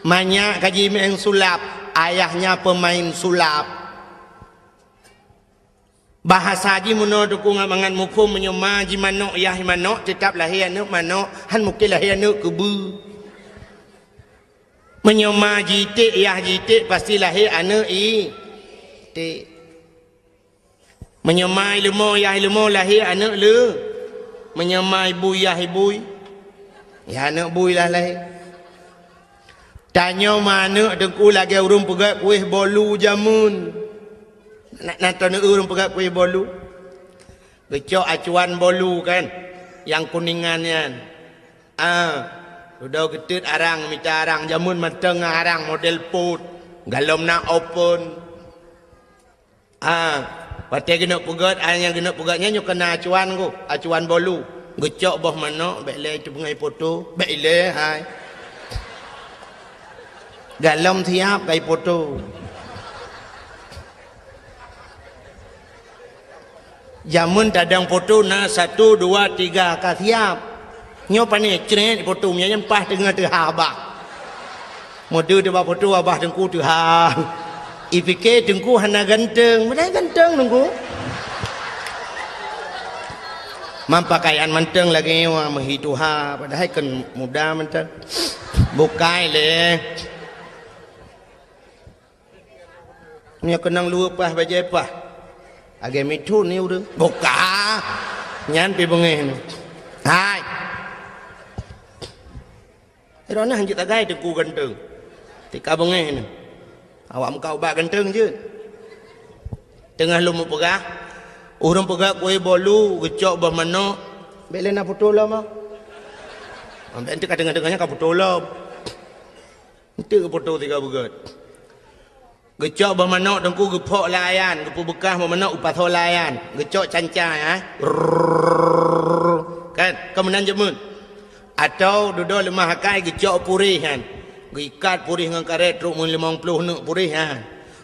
banyak kaji main sulap, ayahnya pemain sulap. Bahasa haji muno dukung mangan mufum menyoma ji manok yah manok tetap lahir anak manok, han mungkin lahir anak kebu. Menyoma jitik yah jitik pasti lahir anak tik. Menyemai ilmu ya ilmu lahir anak le. Menyemai ibu ya ibu. Ya anak bui lah lahir. Tanya mana dengku lagi urung pegat kuih bolu jamun. Nak nak urung pegat kuih bolu. Gecok acuan bolu kan. Yang kuningannya. Sudah ketut arang minta arang jamun mateng arang model put. Galom nak open. Pakai kena pegat, yang kena pegatnya nyo kena acuan ko, acuan bolu. Gecok boh mana, bekle tu pengai foto, bekle hai. Galom siap gai foto. Jamun tadang foto na 1 2 3 ka siap. Nyo pane cret foto nya yang pas dengan tu abah. Mode tu foto abah dengku tu ha. Ipike dengku hana ganteng, mana ganteng dengku. Mampakaian manteng lagi wah mahituha, padahal kan muda manteng. Bukai le. Nya kenang lu pah baje pah. Age mitu ni udah. Buka. Nyan pi bengeh ni. Hai. Irona hanjit agai dengku ganteng. Tika bengeh ni. Awak kau bak ganteng je. Tengah lu pegah. Orang pegah kuih bolu, gecok bah mana. Bele nak foto lah mah. Ambil ente kadang-kadangnya kau foto lah. Ente ke foto tiga begat. Gecok bah mana dengku gepok layan, gepu bekah bah mana upat layan. Gecok cancai kan kemenan jemun. Atau duduk lemah hakai gecok purih kan. Gikat purih dengan karet truk mun 50 nak purih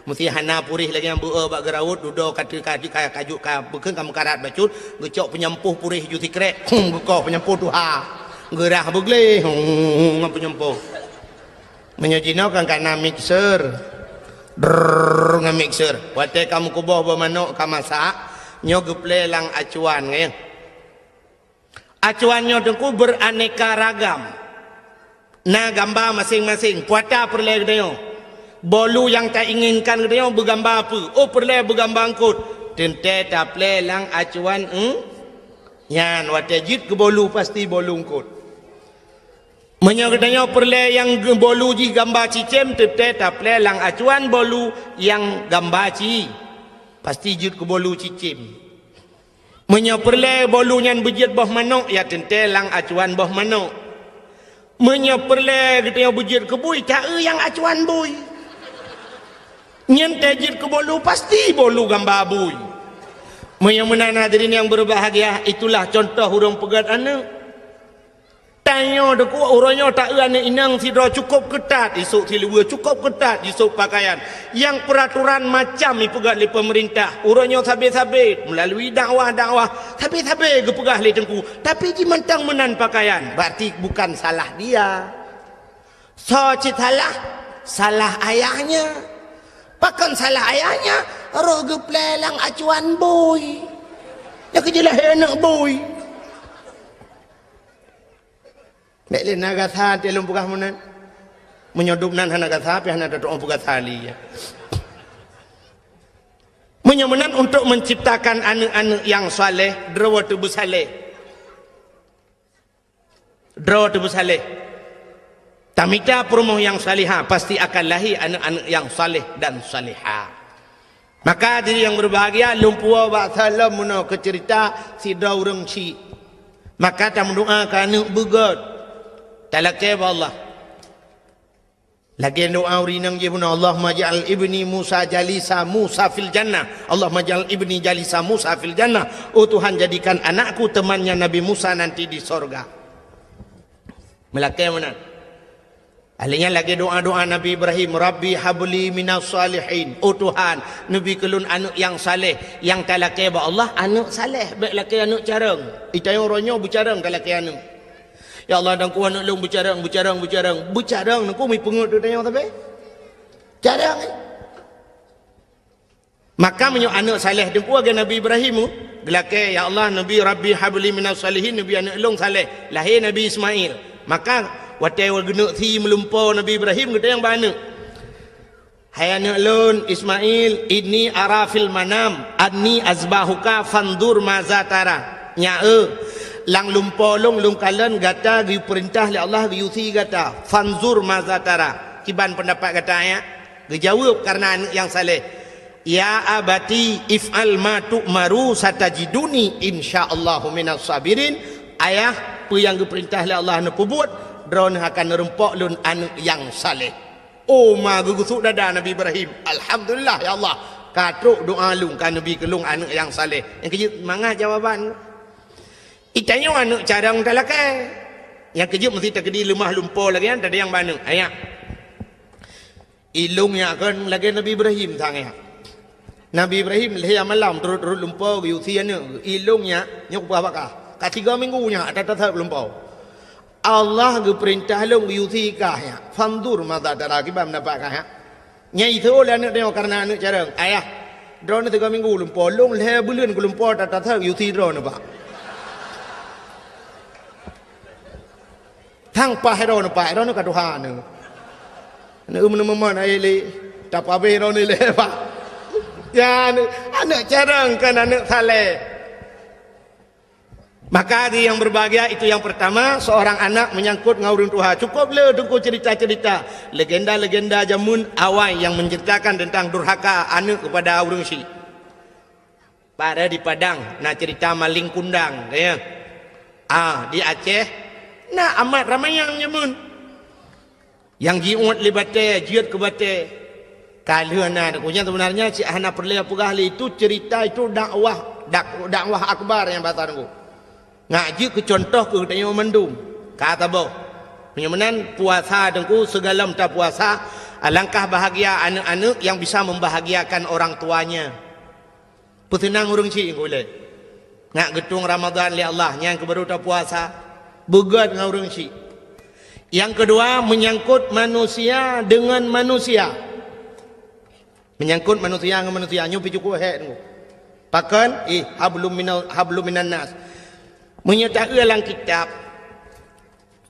mesti hana purih lagi yang beu bak gerawut duduk kaki kajuk ka bekeun kamu karat bacut gecok penyempuh purih ju tikrek gekoh penyempuh tu gerah begle ngam penyempuh menyojino kan kana mixer ngam mixer wate kamu kuboh bermanok ka masak nyo geple lang acuan ngeng acuannya dengku beraneka ragam. Nah gambar masing-masing. Puata perle dia. Bolu yang tak inginkan dia bergambar apa? Oh perle bergambar angkut. Tente tak ple lang acuan yan watajid ke bolu pasti bolu angkut. Menyang perle yang bolu ji gambar cicem tente tak ple lang acuan bolu yang gambar ci. Pasti jid ke bolu cicem. Menyang perle bolu yang bejit boh manok ya tente lang acuan boh manok. Menyeperle kita bujir ke bui tak yang acuan bui nyen tajir ke bolu pasti bolu gambar bui menyamanan hadirin yang berbahagia itulah contoh hurung pegat anak tanya deku orangnya tak anak inang sidra cukup ketat esok silua cukup ketat esok pakaian yang peraturan macam ipegat li pemerintah orangnya sabit-sabit melalui dakwah-dakwah sabit-sabit gepegah li tengku tapi ji mentang menan pakaian berarti bukan salah dia so salah ayahnya pakan salah ayahnya roh geplelang acuan boy ya kejelah enak boy nek le nagatha te lum pugah munan menyodup nan hanagatha pe hana doa pugah tali ya menyemenan untuk menciptakan anak-anak yang saleh drawa tubuh saleh tamita perumoh yang salihah pasti akan lahir anak-anak yang saleh dan salihah maka diri yang berbahagia lumpua ba salam muno ke cerita si daurang ci maka ta mendoakan anak begat talaknya Allah lagi doa urinang je pun Allah maj'al ibni Musa jalisa Musa fil jannah Allah maj'al ibni jalisa Musa fil jannah oh Tuhan jadikan anakku temannya Nabi Musa nanti di sorga melaknya mana Akhirnya lagi doa-doa Nabi Ibrahim, Rabbi habli minas salihin. Oh Tuhan, Nabi kelun anak yang saleh, yang talaki ba Allah anak saleh, baik laki anak carang. Itai orangnya bercarang talaki anak. Ya Allah dan ku anak long bercarang nangku mi pengut tu tanya tapi. Carang. Maka menyo anak saleh dengku aga Nabi Ibrahim gelake ya Allah Nabi Rabbi habli minas salihin, Nabi anak long saleh. Lahir Nabi Ismail. Maka watai wal genuk thi melumpau Nabi Ibrahim kita yang bana. Hai anak lun Ismail, inni arafil manam anni azbahuka fandur maza tara. Nya lang lumpau long kalen gata gi perintah li Allah gi uthi gata fanzur maza tara. Kiban pendapat kata ya. Dijawab karena anak yang saleh. Ya abati if'al ma tu'maru satajiduni insyaallahu minas sabirin. Ayah apa yang diperintah li Allah nak buat drone akan nerempok lun anak yang saleh. Oh ma gugusuk dada Nabi Ibrahim. Alhamdulillah ya Allah. Katruk doa lung kan Nabi kelung anak yang saleh. Yang kejut mangah jawaban. Itanya anak carang talakai. Yang kejut mesti terkedi lemah lumpur lagi kan. Tadi yang mana? Ayat. Ilung yang akan lagi Nabi Ibrahim tangnya. Nabi Ibrahim lehia malam turut-turut lumpur yusiannya. Ilungnya nyok berapakah? Kat 3 minggunya tak lumpur. Allah berperintah long yuthikah ya. Fandur mata darah kita mendapatkan ya. Nya itu oleh anak dia karena anak carang. Ayah, drone 3 minggu lumpur long leh bulan ku lumpur tak yuthi drone pak. Tang pa drone ka Tuhan ne. Ne mana ai le tak apa drone le pak. Ya anak carang kan anak saleh. Maka di yang berbahagia itu yang pertama, seorang anak menyangkut ngaurin Tuhan. Cukup le dengku cerita-cerita legenda-legenda jamun awal yang menceritakan tentang durhaka anak kepada urang si. Pada di Padang, nah cerita maling kundang, ya. Di Aceh, nah amat ramai yang jamun. Yang jiut libate, jiut ke bate. Kalana, kunya sebenarnya si ahna perleh pegah itu cerita itu dakwah akbar yang bahasa aku. Ngaji ke contoh ke tanya mendum kata boh penyamanan puasa dengku segala tak puasa alangkah bahagia anak-anak yang bisa membahagiakan orang tuanya petenang urang ci boleh ngak getung Ramadan li Allah yang kebaru tak puasa begat ngau urang ci. Yang kedua menyangkut manusia dengan manusia, menyangkut manusia dengan manusia nyupi cukup he pakan hablum minan nas. Menyertai dalam kitab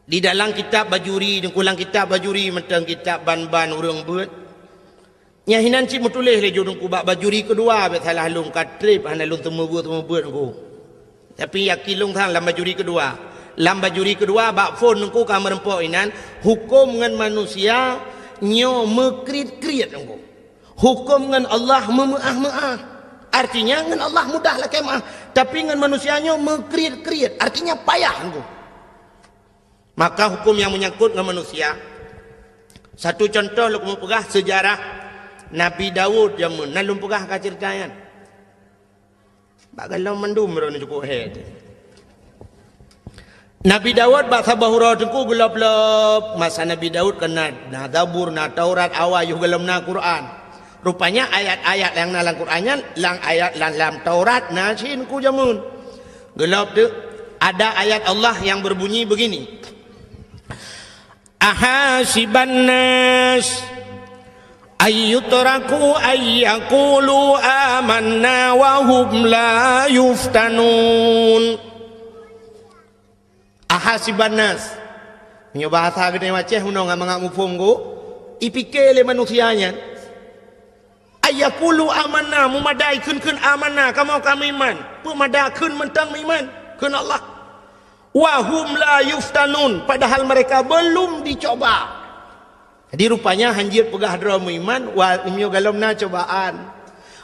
di dalam kitab bajuri dan kulang kitab bajuri mentang kitab ban-ban urang beut nya hinan ci mutulih le jodong ku bajuri kedua bet salah lung katrip hana lung temu beut ku tapi yakilung thang lam bajuri kedua bak phone ku ka merempok inan hukum ngan manusia nyo mekrit-krit ku hukum ngan Allah memeah-meah. Artinya dengan Allah mudahlah kemah, tapi dengan manusianya mengkriat-kriat, artinya payah. Maka hukum yang menyangkut dengan manusia. Satu contoh lu mau pegah sejarah Nabi Daud jamun, nalum pegah ka ceritayan. Bagalau mendum ron cukup head. Nabi Daud bak sabahura tengku gelap-gelap masa Nabi Daud kena na Zabur na Taurat awal yuh gelam na Quran. Rupanya ayat-ayat yang dalam Qurannya, lang ayat dalam Taurat nasin ku jamun. Gelap tu ada ayat Allah yang berbunyi begini. Ahasiban nas ayyutraku ayyakulu amanna wa hum la yuftanun. Ahasiban nas. Punya bahasa gede macam hunong ngam mufum ku. Ipikir le manusianya. Ayakulu amanah memadai kun amanah kamu kami iman pemadai kun mentang iman kun Allah wahum la yuftanun padahal mereka belum dicoba. Jadi rupanya hanjir pegah drum iman wa imyo galomna cobaan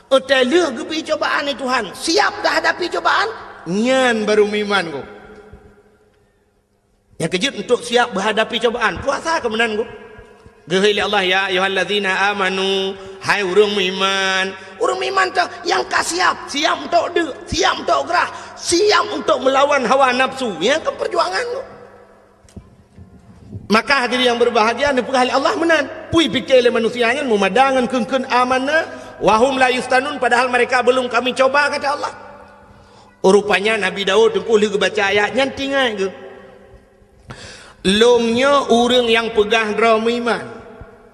uteleh gebi cobaan ni Tuhan siap dah hadapi cobaan nyan baru iman ku yang kejut untuk siap menghadapi cobaan puasa kemenan ku Gehili Allah ya ayyuhallazina amanu hai urang iman tu yang siap untuk siap untuk gerah siap untuk melawan hawa nafsu yang keperjuangan Maka hadirin yang berbahagia, nepukah Allah menan. Pui fikir oleh manusianya memadangan kengken amanah wahum la yustanun, padahal mereka belum kami coba, kata Allah. Rupanya Nabi Daud tengku lagi baca ayatnya tinggal ke. Longnya orang yang pegang drum iman.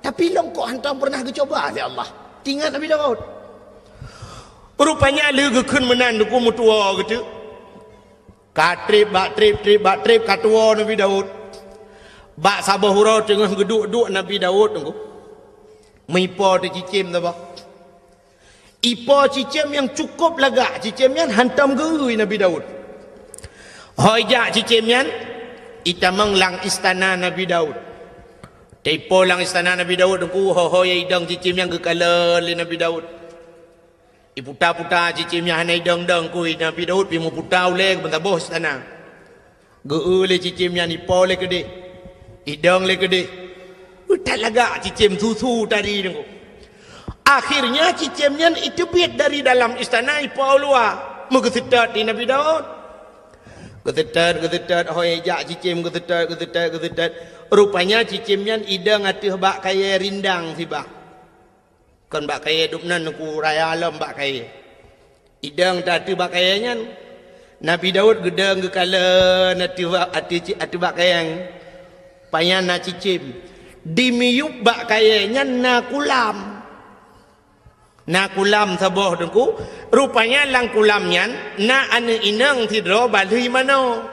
Tapi long kok hantam pernah dicoba oleh Allah. Tinggal Nabi Daud. Rupanya lagi kun menan tengku mutua gitu. Katrip bak trip katua Nabi Daud. Bak sabah hurau tengah geduk-duk Nabi Daud tunggu. Mipo tu cicim tu bah. Ipo cicim yang cukup lagak cicimnya hantam gerui Nabi Daud. Hojak cicimnya itamang lang istana Nabi Daud. Tepo lang istana Nabi Daud tunggu hoya idang cicim yang kekala li Nabi Daud. Iputa-puta cicimnya hanai dang-dang kui Nabi Daud pi mu puta ule bentar boh istana. Geule cicimnya ni pole gede. Idang le gede. Tak lagak cicim susu tadi tengok. Akhirnya cicimnya itu piat dari dalam istana ipa luar. Mengesetat di Nabi Daud. Gesetat hoya cicim gesetat. Rupanya cicimnya idang atih bak kaya rindang si bak. Kan bak kaya dupnan ku raya alam bak kaya. Idang tak atih bak kayanya. Nabi Daud gedang ke kala atih bak kaya. Payah na cicim dimiyup bak kayaknya na kulam saboh dengku. Rupanya lang kulamnya na ane inang tidro balui mano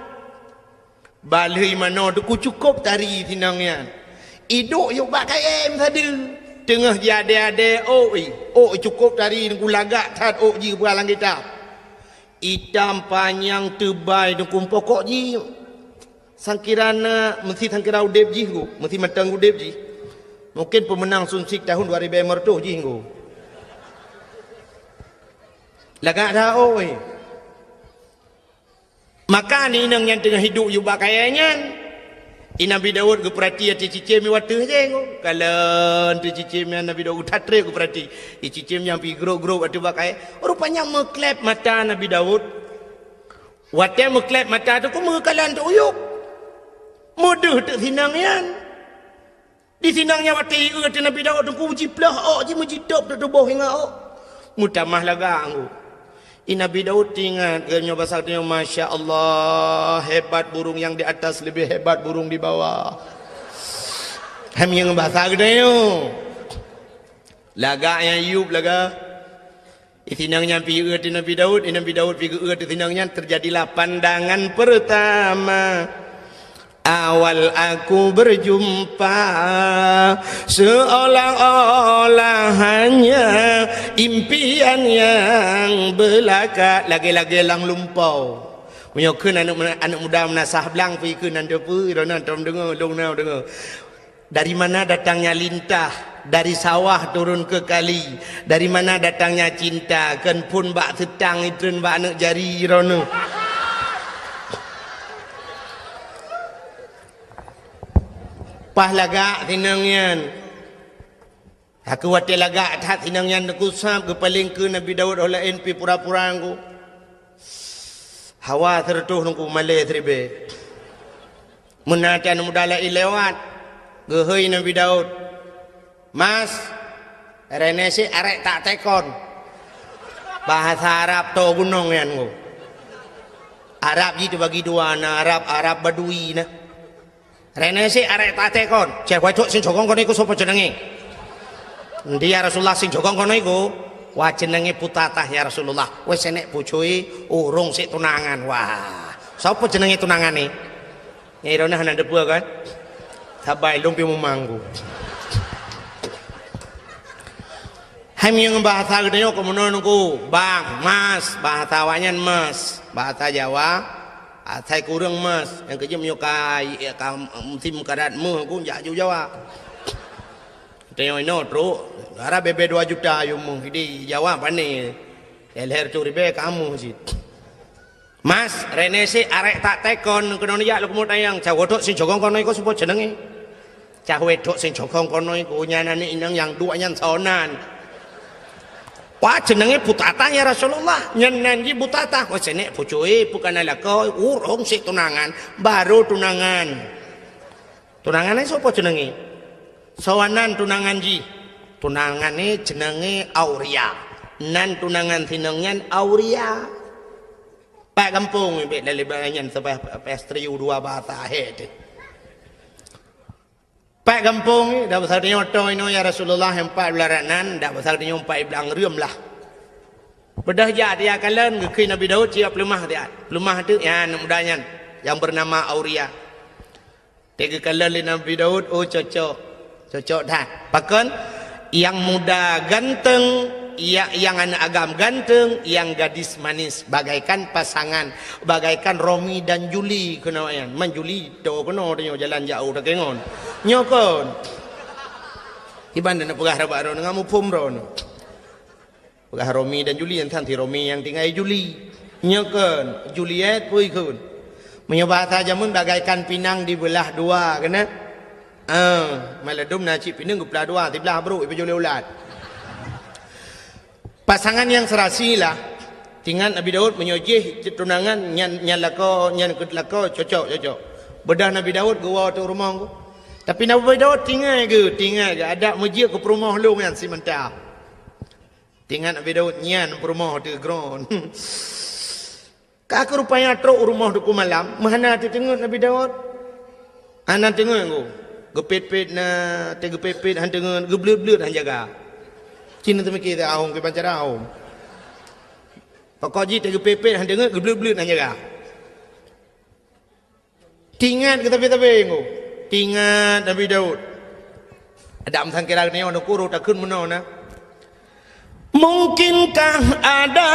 dengku cukup tari tinangnya iduk yuk bak kayem tadi tengah jade cukup tari dengku lagak tat ji beralang kita hitam panjang tebal dengku pokok ji. Sangkirana mesti sangkira udep ji go, mesti matang udep ji. Mungkin pemenang sunsik tahun 2000 tu ji go. Lagak dah oi. Maka ni nang yang tengah hidup you bakayanya. Nabi Daud ke perhati ati cicim watu je go. Kalau tu cicim Nabi Daud tatre ke perhati. Cicim yang pi grow atu bakai. Rupanya meklep mata Nabi Daud. Wate meklep mata tu ko mengkalan tu uyuk. Mudah tak sinangnya. Di sinangnya waktu itu Nabi Daud tu jiplah ji mujidop tu boh hingga mutamah lagang. Nabi Daud ingat kerana bahasa dia Masya Allah, hebat burung yang di atas lebih hebat burung di bawah. Kami yang bahasa dia lagak yang Ayub lagak. Sinangnya pergi ke Nabi Daud pergi ke sinangnya, terjadilah pandangan pertama. Awal aku berjumpa seolah-olah hanya impian yang belaka. Lagi-lagi lang lumpau. Punya ke anak muda menasah belang pergi ke nanti pergi dengar. Dari mana datangnya lintah? Dari sawah turun ke kali. Dari mana datangnya cinta? Kan pun bak setang itu bak anak jari rono. Pah lagak tinangnya. Aku watil lagak tak tinangnya aku sab ke paling ke Nabi Daud oleh NP pura-pura aku. Hawa tertuh nungku malai tribe. Menatan mudala ilewat. Gehoi Nabi Daud. Mas, renesi arek tak tekon. Bahasa Arab to gunung yan ko. Arab gitu bagi dua na Arab Badui na. Rene si arek tak tekon. Cek wajok sing jokong kono iku sapa jenenge? Endi ya Rasulullah sing jokong kono iku? Wah jenenge Putatah ya Rasulullah. Wis enek bojoe urung sik tunangan. Wah, sapa jenenge tunangane? Nyai Rona hana debu kan? Sabai lumpi mumanggu. Kami yang bahasa gede yo komunonku, Bang, Mas, bahasa wanyan Mas, bahasa Jawa. Saya kurang mas, yang kerja menyukai musim karatmu, aku jak Jawa. Tengok ini tu, harap bebe 2 juta yumu, jadi Jawa apa ni? Leher tu ribe kamu sih. Mas, rene si arek tak tekon, kena ni jak lu kemud ayang, cah wedok sing jokong kono iku sapa jenenge? Cah wedok sing jokong kono iku nyanane inang yang duanya sonan. Wah jenenge Putatah ya Rasulullah. Nyenan ji Putatah. Wah senek bojoe bukan ala kau urung sik tunangan, baru tunangan. Tunangan ni siapa jenenge? Sawanan tunangan ji. Tunangan ni jenenge Auria. Nan tunangan sinengnya Auria. Pak kampung ni bet lelebangan sampai pestri dua bahasa het. Pak kampung ni dah besar dia oto ino ya Rasulullah 4 bulanan dah besar dia 4 belang rium lah. Bedah ja dia kalen ke Nabi Daud siap lemah dia. Lemah tu ya mudanya yang bernama Auria. Tiga kalen Nabi Daud oh cocok dah. Bahkan yang muda ganteng, yang anak agam ganteng, yang gadis manis, bagaikan pasangan, bagaikan Romi dan Juli kena yan. Man Juli do kena dia jalan jauh dah kengon. Nyokon. Iban nak pegah rabak ro ngamu pum ro. Pegah Romi dan Juli yang tanti Romi yang tinggal Juli. Nyokon, Juliet pui kun. Menyoba jamun bagaikan pinang dibelah dua kena. Maladum na cip pinang belah dua, tibelah bro ibu juli ulat. Pasangan yang serasi lah. Tinggal Nabi Daud menyojih tunangan nyan lako cocok. Bedah Nabi Daud gua tu rumah ku. Tapi Nabi Daud tinggal ke ada masjid ke rumah lu yang si mentah. Tinggal Nabi Daud nyan rumah tu gron. Kak rupanya truk rumah tu malam, mana tu tengok Nabi Daud? Anak tengok aku. Gepet-pet na, tegepet-pet han tengok, geblut-blut han jaga. Cina tu mikir tak ahong ke pancara ahong. Pokok ji tegepet-pet han tengok, geblut-blut han jaga. Tingat ke tapi-tapi aku. Tingat Nabi Daud. Ada amsan kira ni orang kuru tak kun mana na. Mungkinkah ada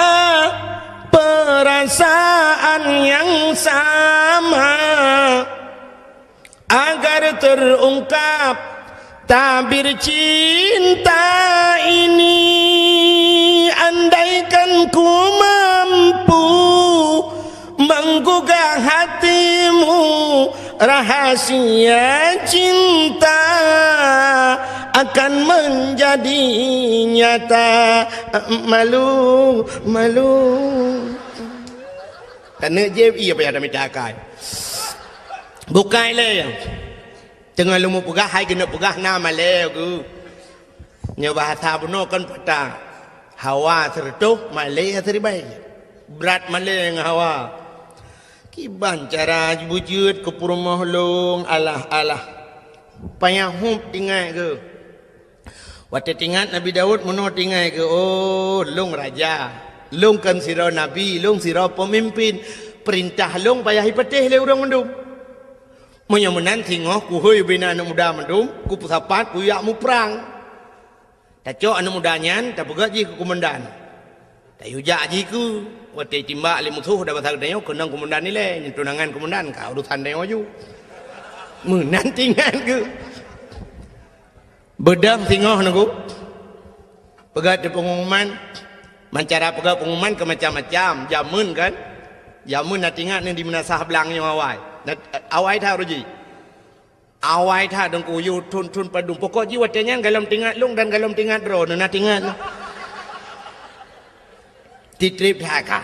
perasaan yang sama agar terungkap tabir cinta ini, andaikan ku mampu menggugah hatimu, rahasia cinta akan menjadi nyata. Malu kerana je ia payah dah minta akal bukai le tengah lumu pegah hai kena pegah nama le ku nya bahasa beno kan pata hawa sertuh male seribai berat male dengan hawa kiban cara wujud ke rumah long alah payah hup tinggal ke waktu tinggal Nabi Daud meno tinggal ke oh long raja long kan sira nabi long sira pemimpin perintah long payah hipatih le urang mendum Manya menan tengok ku hoi bina anak muda mendum ku pusapat ku yak mu perang. Tak cok anak mudanya tak pegat ji ke komandan. Tak yujak ji ku wate timbak le musuh dah pasal dia kenang komandan ni le tunangan komandan ka urusan dia ju. Menan tinggal ke. Bedam tengok naku. Pegat di pengumuman mancara pegat pengumuman ke macam-macam jamun kan. Jamun nak tinggal ni di menasah belangnya awal. Awai tha roji awai tha dong ku yu tun padung pokok ji watenya galam tingat lung dan galam tingat ro na tingat titrip tha ka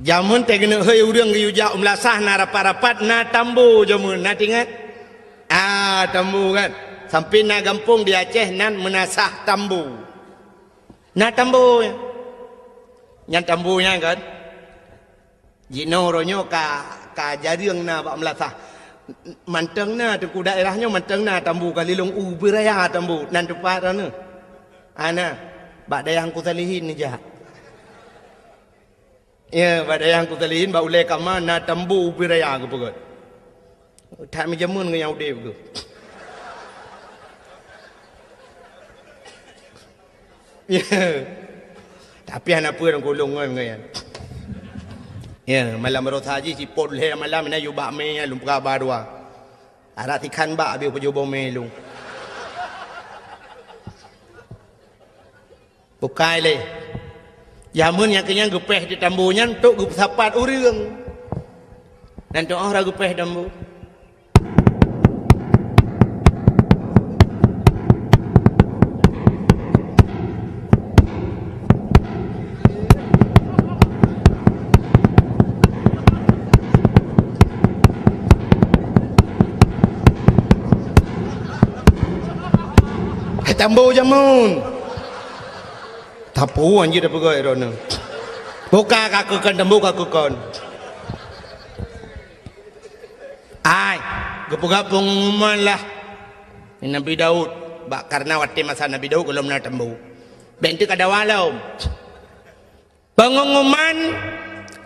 jamun te gena heu urang yu ja umlasah na rapat na tambu jamun na tingat tambu kan sampai na gampung di Aceh nan menasah tambu na tambu nyan tambunya kan Jino ronyo ka jariang na bak melasah manteng na tu ku daerahnya manteng na tambu kalilung ubiraya tambu nan tepat ana ana bak dayang ku salihin ni jah ya bak dayang ku salihin bak ulai kama na tambu ubiraya ku pegot tak mejamun dengan yang udip ku ya tapi anak apa orang kolong kan dengan ya malam berot haji si pot le malam na yu ba me lum ka ba dua ara ti khan ba bi ko jo bo me lum bukai le jamun yang kenyang gepeh di tambunya tok gup sapat urang dan tok ora gepeh tambu tambu jamun. Tapu anjir dah pegai rono. Buka kakukan tambu kakukan. Ai, gepung-gepung pengumuman lah. Nabi Daud, karena waktu masa Nabi Daud kalau nak tambu. Bentuk ada walau. Pengumuman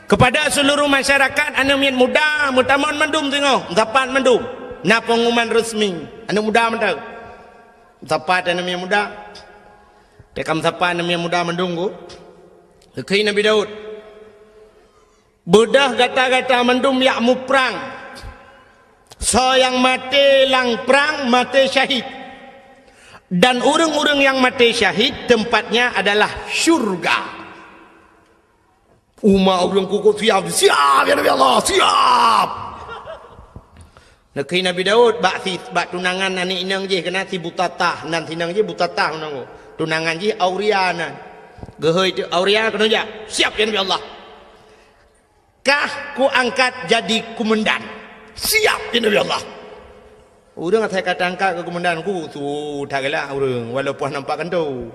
kepada seluruh masyarakat anu mian muda mutamon mendum tengok dapat mendum na pengumuman resmi anu muda mentau dapat anu mian muda tekam sapa anu mian muda mendunggu kei Nabi Daud bedah gata-gata mendum yak mu perang so yang mati lang perang mati syahid dan urang-urang yang mati syahid tempatnya adalah syurga. Umat orang kukuh siap ya Nabi Allah, siap. Nakui Nabi Daud bak tunangan anak inang je kena si butatah nan tinang je butatah nang tunangan je Auria nan. Gehoi tu Auria kena ja, siap ya Nabi Allah. Kah ku angkat jadi komandan. Siap ya Nabi Allah. Urang saya kata angkat ke komandan ku tu tak gelak urang walaupun nampak kan tu.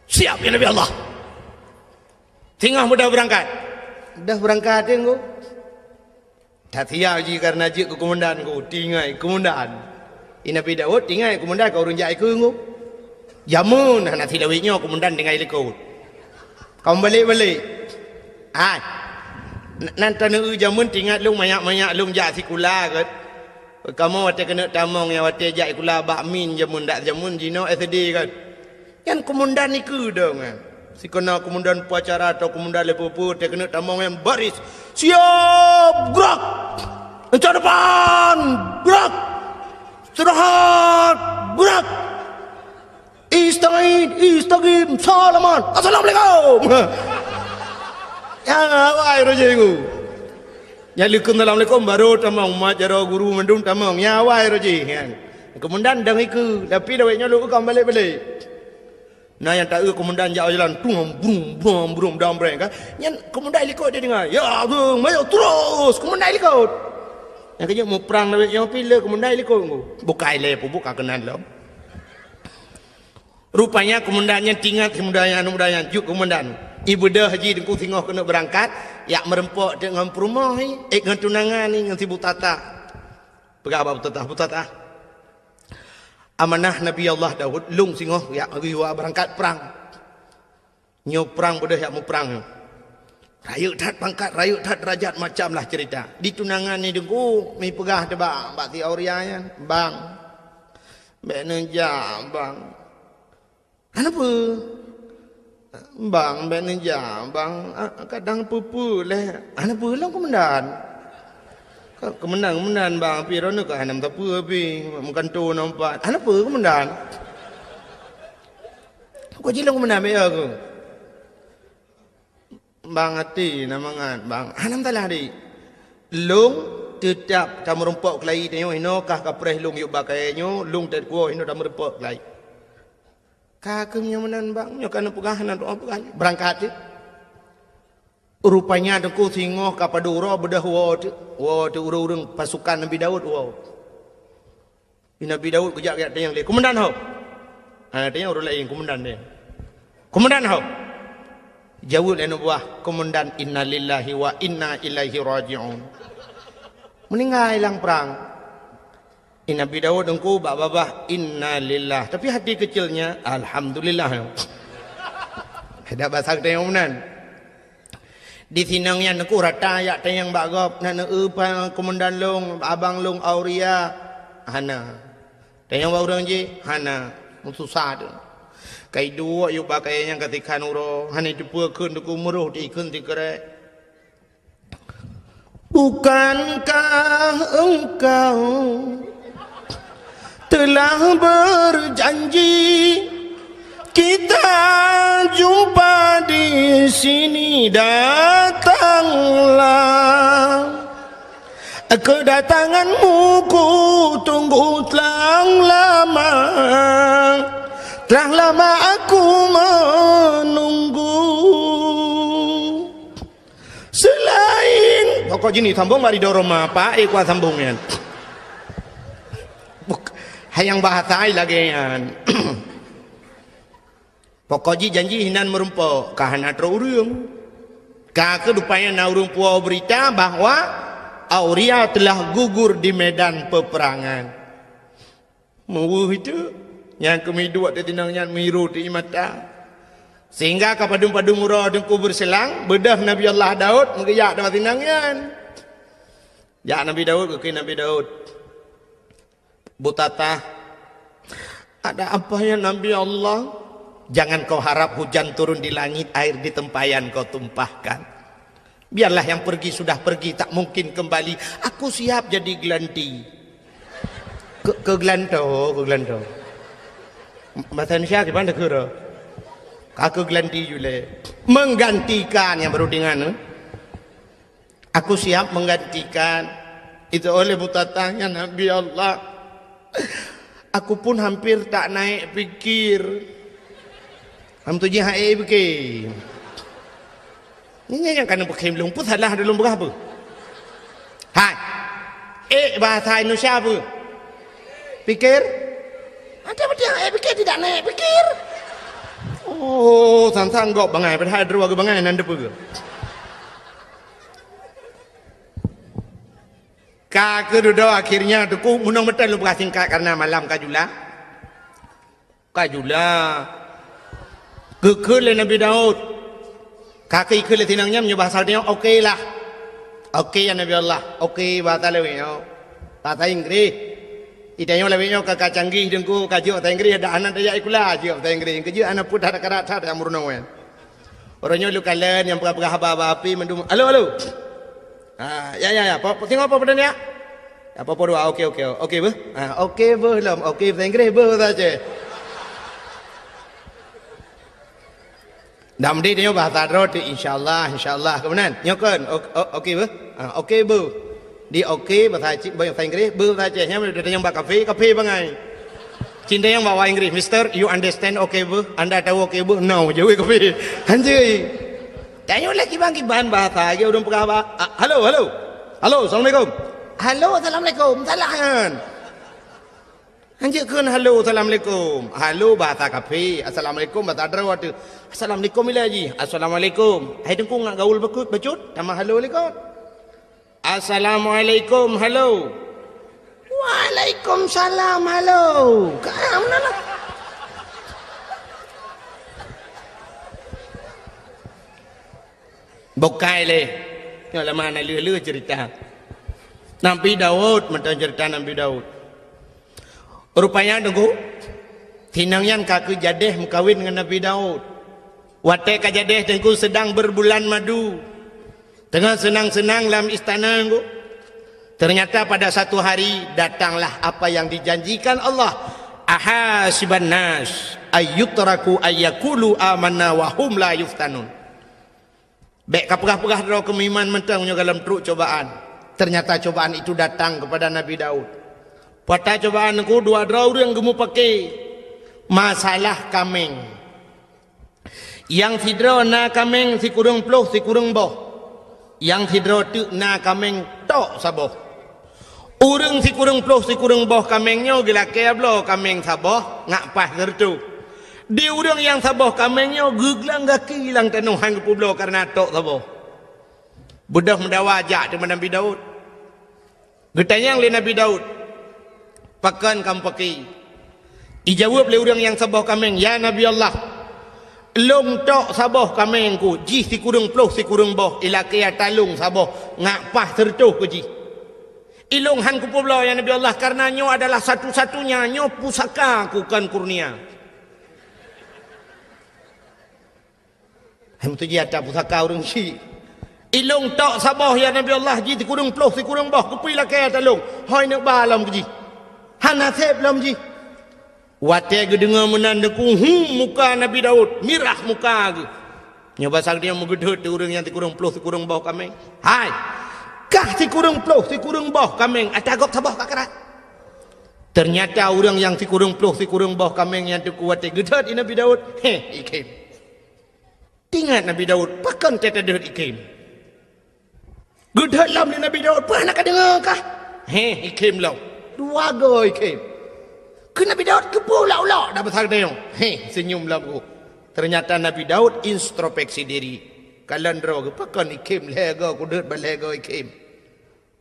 Siap ya Nabi Allah. Tengah mudah berangkat. Dah berangkat tengok. Tak siap je karena je ke komandan ku. Tinggai komandan. Nabi Daud tinggai komandan kau orang jai ke ku. Jamun nak silawitnya komandan tinggai lekut. Kau balik-balik. Nanti nak jamun tinggal lung banyak-banyak lung jak sikula kat. Kamu wate kena tamong yang wate jak kula bakmin jamun dak jamun jino SD kan. Yang komandan ni ke dong kan. Si kena komandan upacara atau komandan lepopo dia kena tamang yang baris. Siap, gerak. Encah depan, gerak. Istirahat, gerak. Istagim, salaman. Assalamualaikum. Ya, wahai rojiku. Ya likum assalamualaikum baru tamang majaro guru mendung tamang. Ya wahai roji. Komandan dah ikut, tapi dah nyolok kau balik-balik. Nah yang tak komandan jalan brum brum dalam breng kan. Yang komandan ikut dia dengar. Ya tu, maju terus komandan ikut. Yang kena mau perang lagi yang pilih komandan ikut tu. Bukai le pun buka kenan lo. Rupanya komandannya tinggal komandannya juk komandan. Ibu dah haji dengku tengok kena berangkat, yak merempok dengan perumah ni, dengan tunangan ni dengan si Butata. Berapa Butata? Amanah Nabi Allah Daud lung singoh yak riwa berangkat perang. Nyo perang bodoh yak mu perang. Rayuk tat pangkat, rayuk tat derajat macamlah cerita. Di tunangan ni dengku mi pegah tebak mbak ti Aurianya, bang. Mbak Neja, bang. Kenapa? Bang, mbak Neja, bang. Kadang pupu leh. Kenapa lang komandan? Kemenang bang, tapi rono ke hanam tapu api, bukan tu nampak. Apa kemenang? Kau jilang kemenang ya aku. Bang hati namangan, bang. Hanam talah di. Lung tetap kamu rumpok kelai tengok ino kah kapreh lung yuk bakainya, lung tak kuah ino kamu rumpok kelai. Kakemnya menan bang, nyo kana pegahan atau apa kan? Berangkat je. Rupanya dengku singoh kapadura bedah wad urang pasukan Nabi Daud wad. Nabi Daud kejak dia yang le komandan hau. Dia orang lain komandan dia. Komandan hau. Jawab le buah komandan innalillahi wa inna ilaihi raji'un. Meninggal hilang perang. Nabi Daud dengku babah innalillah tapi hati kecilnya alhamdulillah. Ada bahasa kita yang menan. Di sinangnya naku rata ya tayang bagop na pa komandan long abang long Auria hana tayang orang je hana susah tu kai dua yuk pakai yang ketika nuro hana itu pun tu muruh di kun di kere. Bukankah engkau telah berjanji kita jumpa di sini, datanglah. Kedatanganmu ku tunggu telah lama. Telah lama aku menunggu. Selain pokok gini sambung mari dorong apa kuat sambungnya. hayang bahasa lagi an. Pokoknya janji hinan merumpo kahana terurung. Kaka rupanya naurung puau berita bahwa Auria telah gugur di medan peperangan. Mau itu yang kami dua tinangnya miru di mata. Sehingga kapadung padung murah dengku berselang bedah Nabi Allah Daud mengeyak dalam tinangnya. Ya Nabi Daud ke Nabi Daud. Butata, ada apa ya Nabi Allah? Jangan kau harap hujan turun di langit, air di tempayan kau tumpahkan. Biarlah yang pergi sudah pergi, tak mungkin kembali. Aku siap jadi gelanti. Ke gelanto. Bahasa Indonesia gimana kira? Aku gelanti juga. Menggantikan yang baru dengan. Aku siap menggantikan. Itu oleh butatanya Nabi Allah. Aku pun hampir tak naik pikir. Ham tu je hai bekim. Ini yang kena bekim lumpur salah dalam berapa? Hai. Bahasa Indonesia apa? Pikir? Ada yang pikir tidak naik pikir. Oh, sang-sang gok bangai pada dua ke bangai nanda pe. Kak kedua akhirnya tuku munang betul lu singkat karena malam kajula. Kekele Nabi Daud. Kaki kele tinangnya menyebah salnya okey lah. Okey ya Nabi Allah. Okey bahasa lewinyo. Bahasa Inggris. Idanya lewinyo kakak canggih dengku kaji bahasa Inggris ada anak daya ikulah kaji bahasa Inggris. Kaji anak pun ada karat ada yang murna wen. Orangnya lu kalian yang berapa haba api mendum. Halo. Ya. Tengok apa padanya? Apa dua? Okey. Okey be. Okey be lam. Okey bahasa Inggris be saja. Dalam dia bahasa roti insyaallah kemudian nyokan okey be okey be di okey bahasa Inggris be saja nya ada yang bak kafe bangai cinta yang bawa Inggris Mister you understand okey be anda tahu okey be no jauh kafe anjay tanya lagi bang bahan bahasa dia udah apa halo assalamualaikum salahan Anjirkan halo assalamualaikum. Halo bahasa kafe. Assalamualaikum bahasa Darawat. Assalamualaikum ilaji. Assalamualaikum. Hai dengku ngak gaul becut. Nama halo lekot. Assalamualaikum halo. Waalaikumsalam halo. Kamu nana. Bokai le. Yang lama nak lừa cerita. Nabi Daud macam cerita Nabi Daud. Rupanya nunggu tinangyan kaku jadeh mengkawin dengan Nabi Daud. Watek kajadeh tengku sedang berbulan madu. Tengah senang-senang dalam istana nunggu. Ternyata pada satu hari datanglah apa yang dijanjikan Allah. Ahasiban nas ayyutraku ayyakulu amanna wa hum la yuftanun. Baik kapurah-purah draw kemiman mentangnya dalam truk cobaan. Ternyata cobaan itu datang kepada Nabi Daud. Pada cobaan aku dua draw yang gemu pakai masalah kameng. Yang sidro na kameng si kurang ploh si kurang boh. Yang sidro tu na kameng tok saboh. Urang si kurang ploh si kurang boh kamengnya gila keblo kameng saboh ngak pas gertu. Di urang yang saboh kamengnya guglang gaki lang tanuhan ke publo karena tok saboh. Budak mendawajak di Nabi Daud. Getanyang li Nabi Daud. Pakan kam pakai. Dijawab oleh orang yang saboh kameng, ya Nabi Allah. Long tok saboh kamengku, ji si kurang ploh si kurang boh, ilakia talung saboh ngak pah tertuh ku ji. Ilong han ku publo ya Nabi Allah karena nyo adalah satu-satunya nyo pusaka ku kan kurnia. Hem tu ji ada pusaka orang si. Ilong tok saboh ya Nabi Allah ji si kurang ploh si kurang boh, ku pi ilakia talung. Hoi nak balam ku ji. Hana sep lam ji. Wate ge dengar menandaku muka Nabi Daud, mirah muka ge. Nyoba sang dia megedut urang yang ti kurang ploh ti kurang bau kameng. Hai. Kah ti kurang ploh ti kurang bau kameng atagok sabah kakarat. Ternyata orang yang ti kurang ploh ti kurang bau kameng yang tu kuat gedut Nabi Daud. Ikim. Tingat Nabi Daud pakan tete deut ikim. Gedut lam ni Nabi Daud pernah ka dengar kah? Ikim lam. Dua go ikim. Ke Nabi Daud ke pula dah besar tengok. Senyumlah aku. Ternyata Nabi Daud introspeksi diri. Kalandra ke pakan ikim lega kudet balega ikim.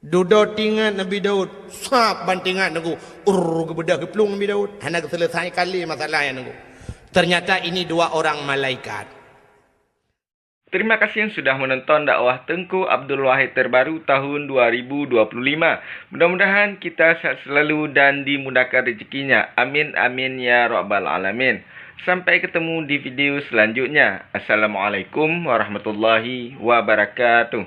Duda tinggal Nabi Daud. Sap bantingan aku. Ke bedah ke pelung Nabi Daud. Hendak selesai kali masalah yang aku. Ternyata ini dua orang malaikat. Terima kasih yang sudah menonton dakwah Tengku Abdul Wahid terbaru tahun 2025. Mudah-mudahan kita sehat selalu dan dimudahkan rezekinya. Amin amin ya rabbal alamin. Sampai ketemu di video selanjutnya. Assalamualaikum warahmatullahi wabarakatuh.